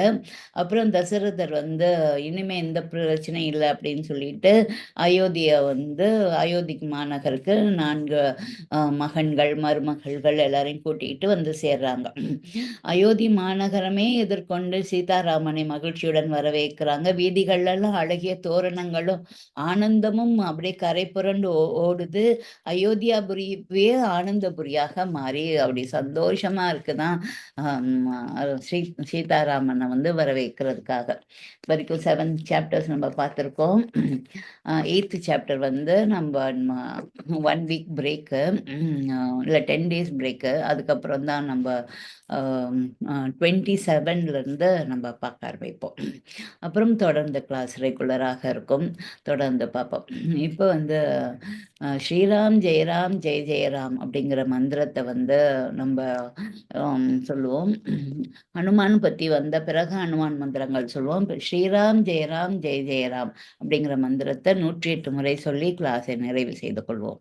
அப்புறம் தசரதர் வந்து இனிமே எந்த பிரச்சனை இல்லை அப்படின்னு சொல்லிட்டு அயோத்திக்கு மாநகருக்கு 4 மகன்கள் மருமகள்கள் எல்லாரையும் கூட்டிகிட்டு வந்து சேர்றாங்க. அயோத்தி மாநகரமே எதிர்கொண்டு சீதாராமனை மகிழ்ச்சியுடன் வரவேற்கிறாங்க. வீதிகள்லாம் அழகிய தோரணங்களும் ஆனந்தமும் அப்படியே கரை புரண்டு ஓடுது. அயோத்தியாபுரியே ஆனந்தபுரியாக மாறி அப்படி சந்தோஷமா இருக்குதான் சீதாராமனை வந்து வரவேற்கிறதுக்காக. வரைக்கும் 7 சாப்டர்ஸ் நம்ம பார்த்துருக்கோம். 8th சாப்டர் வந்து நம்ம 1 வீக் பிரேக்கு, இல்லை 10 days பிரேக்கு. அதுக்கப்புறம் தான் நம்ம 27லேருந்து நம்ம பார்க்க ஆரம்பிப்போம். அப்புறம் தொடர்ந்து இந்த கிளாஸ் ரெகுலராக இருக்கும். தொடர்ந்து பார்ப்போம். இப்போ வந்து ஸ்ரீராம் ஜெயராம் ஜெய ஜெயராம் அப்படிங்கிற மந்திரத்தை வந்து நம்ம சொல்லுவோம். ஹனுமான் பற்றி வந்த பிறகு ஹனுமான் மந்திரங்கள் சொல்லுவோம். இப்போ ஸ்ரீராம் ஜெயராம் ஜெய ஜெயராம் அப்படிங்கிற மந்திரத்தை 108 முறை சொல்லி கிளாஸை நிறைவு செய்து கொள்வோம்.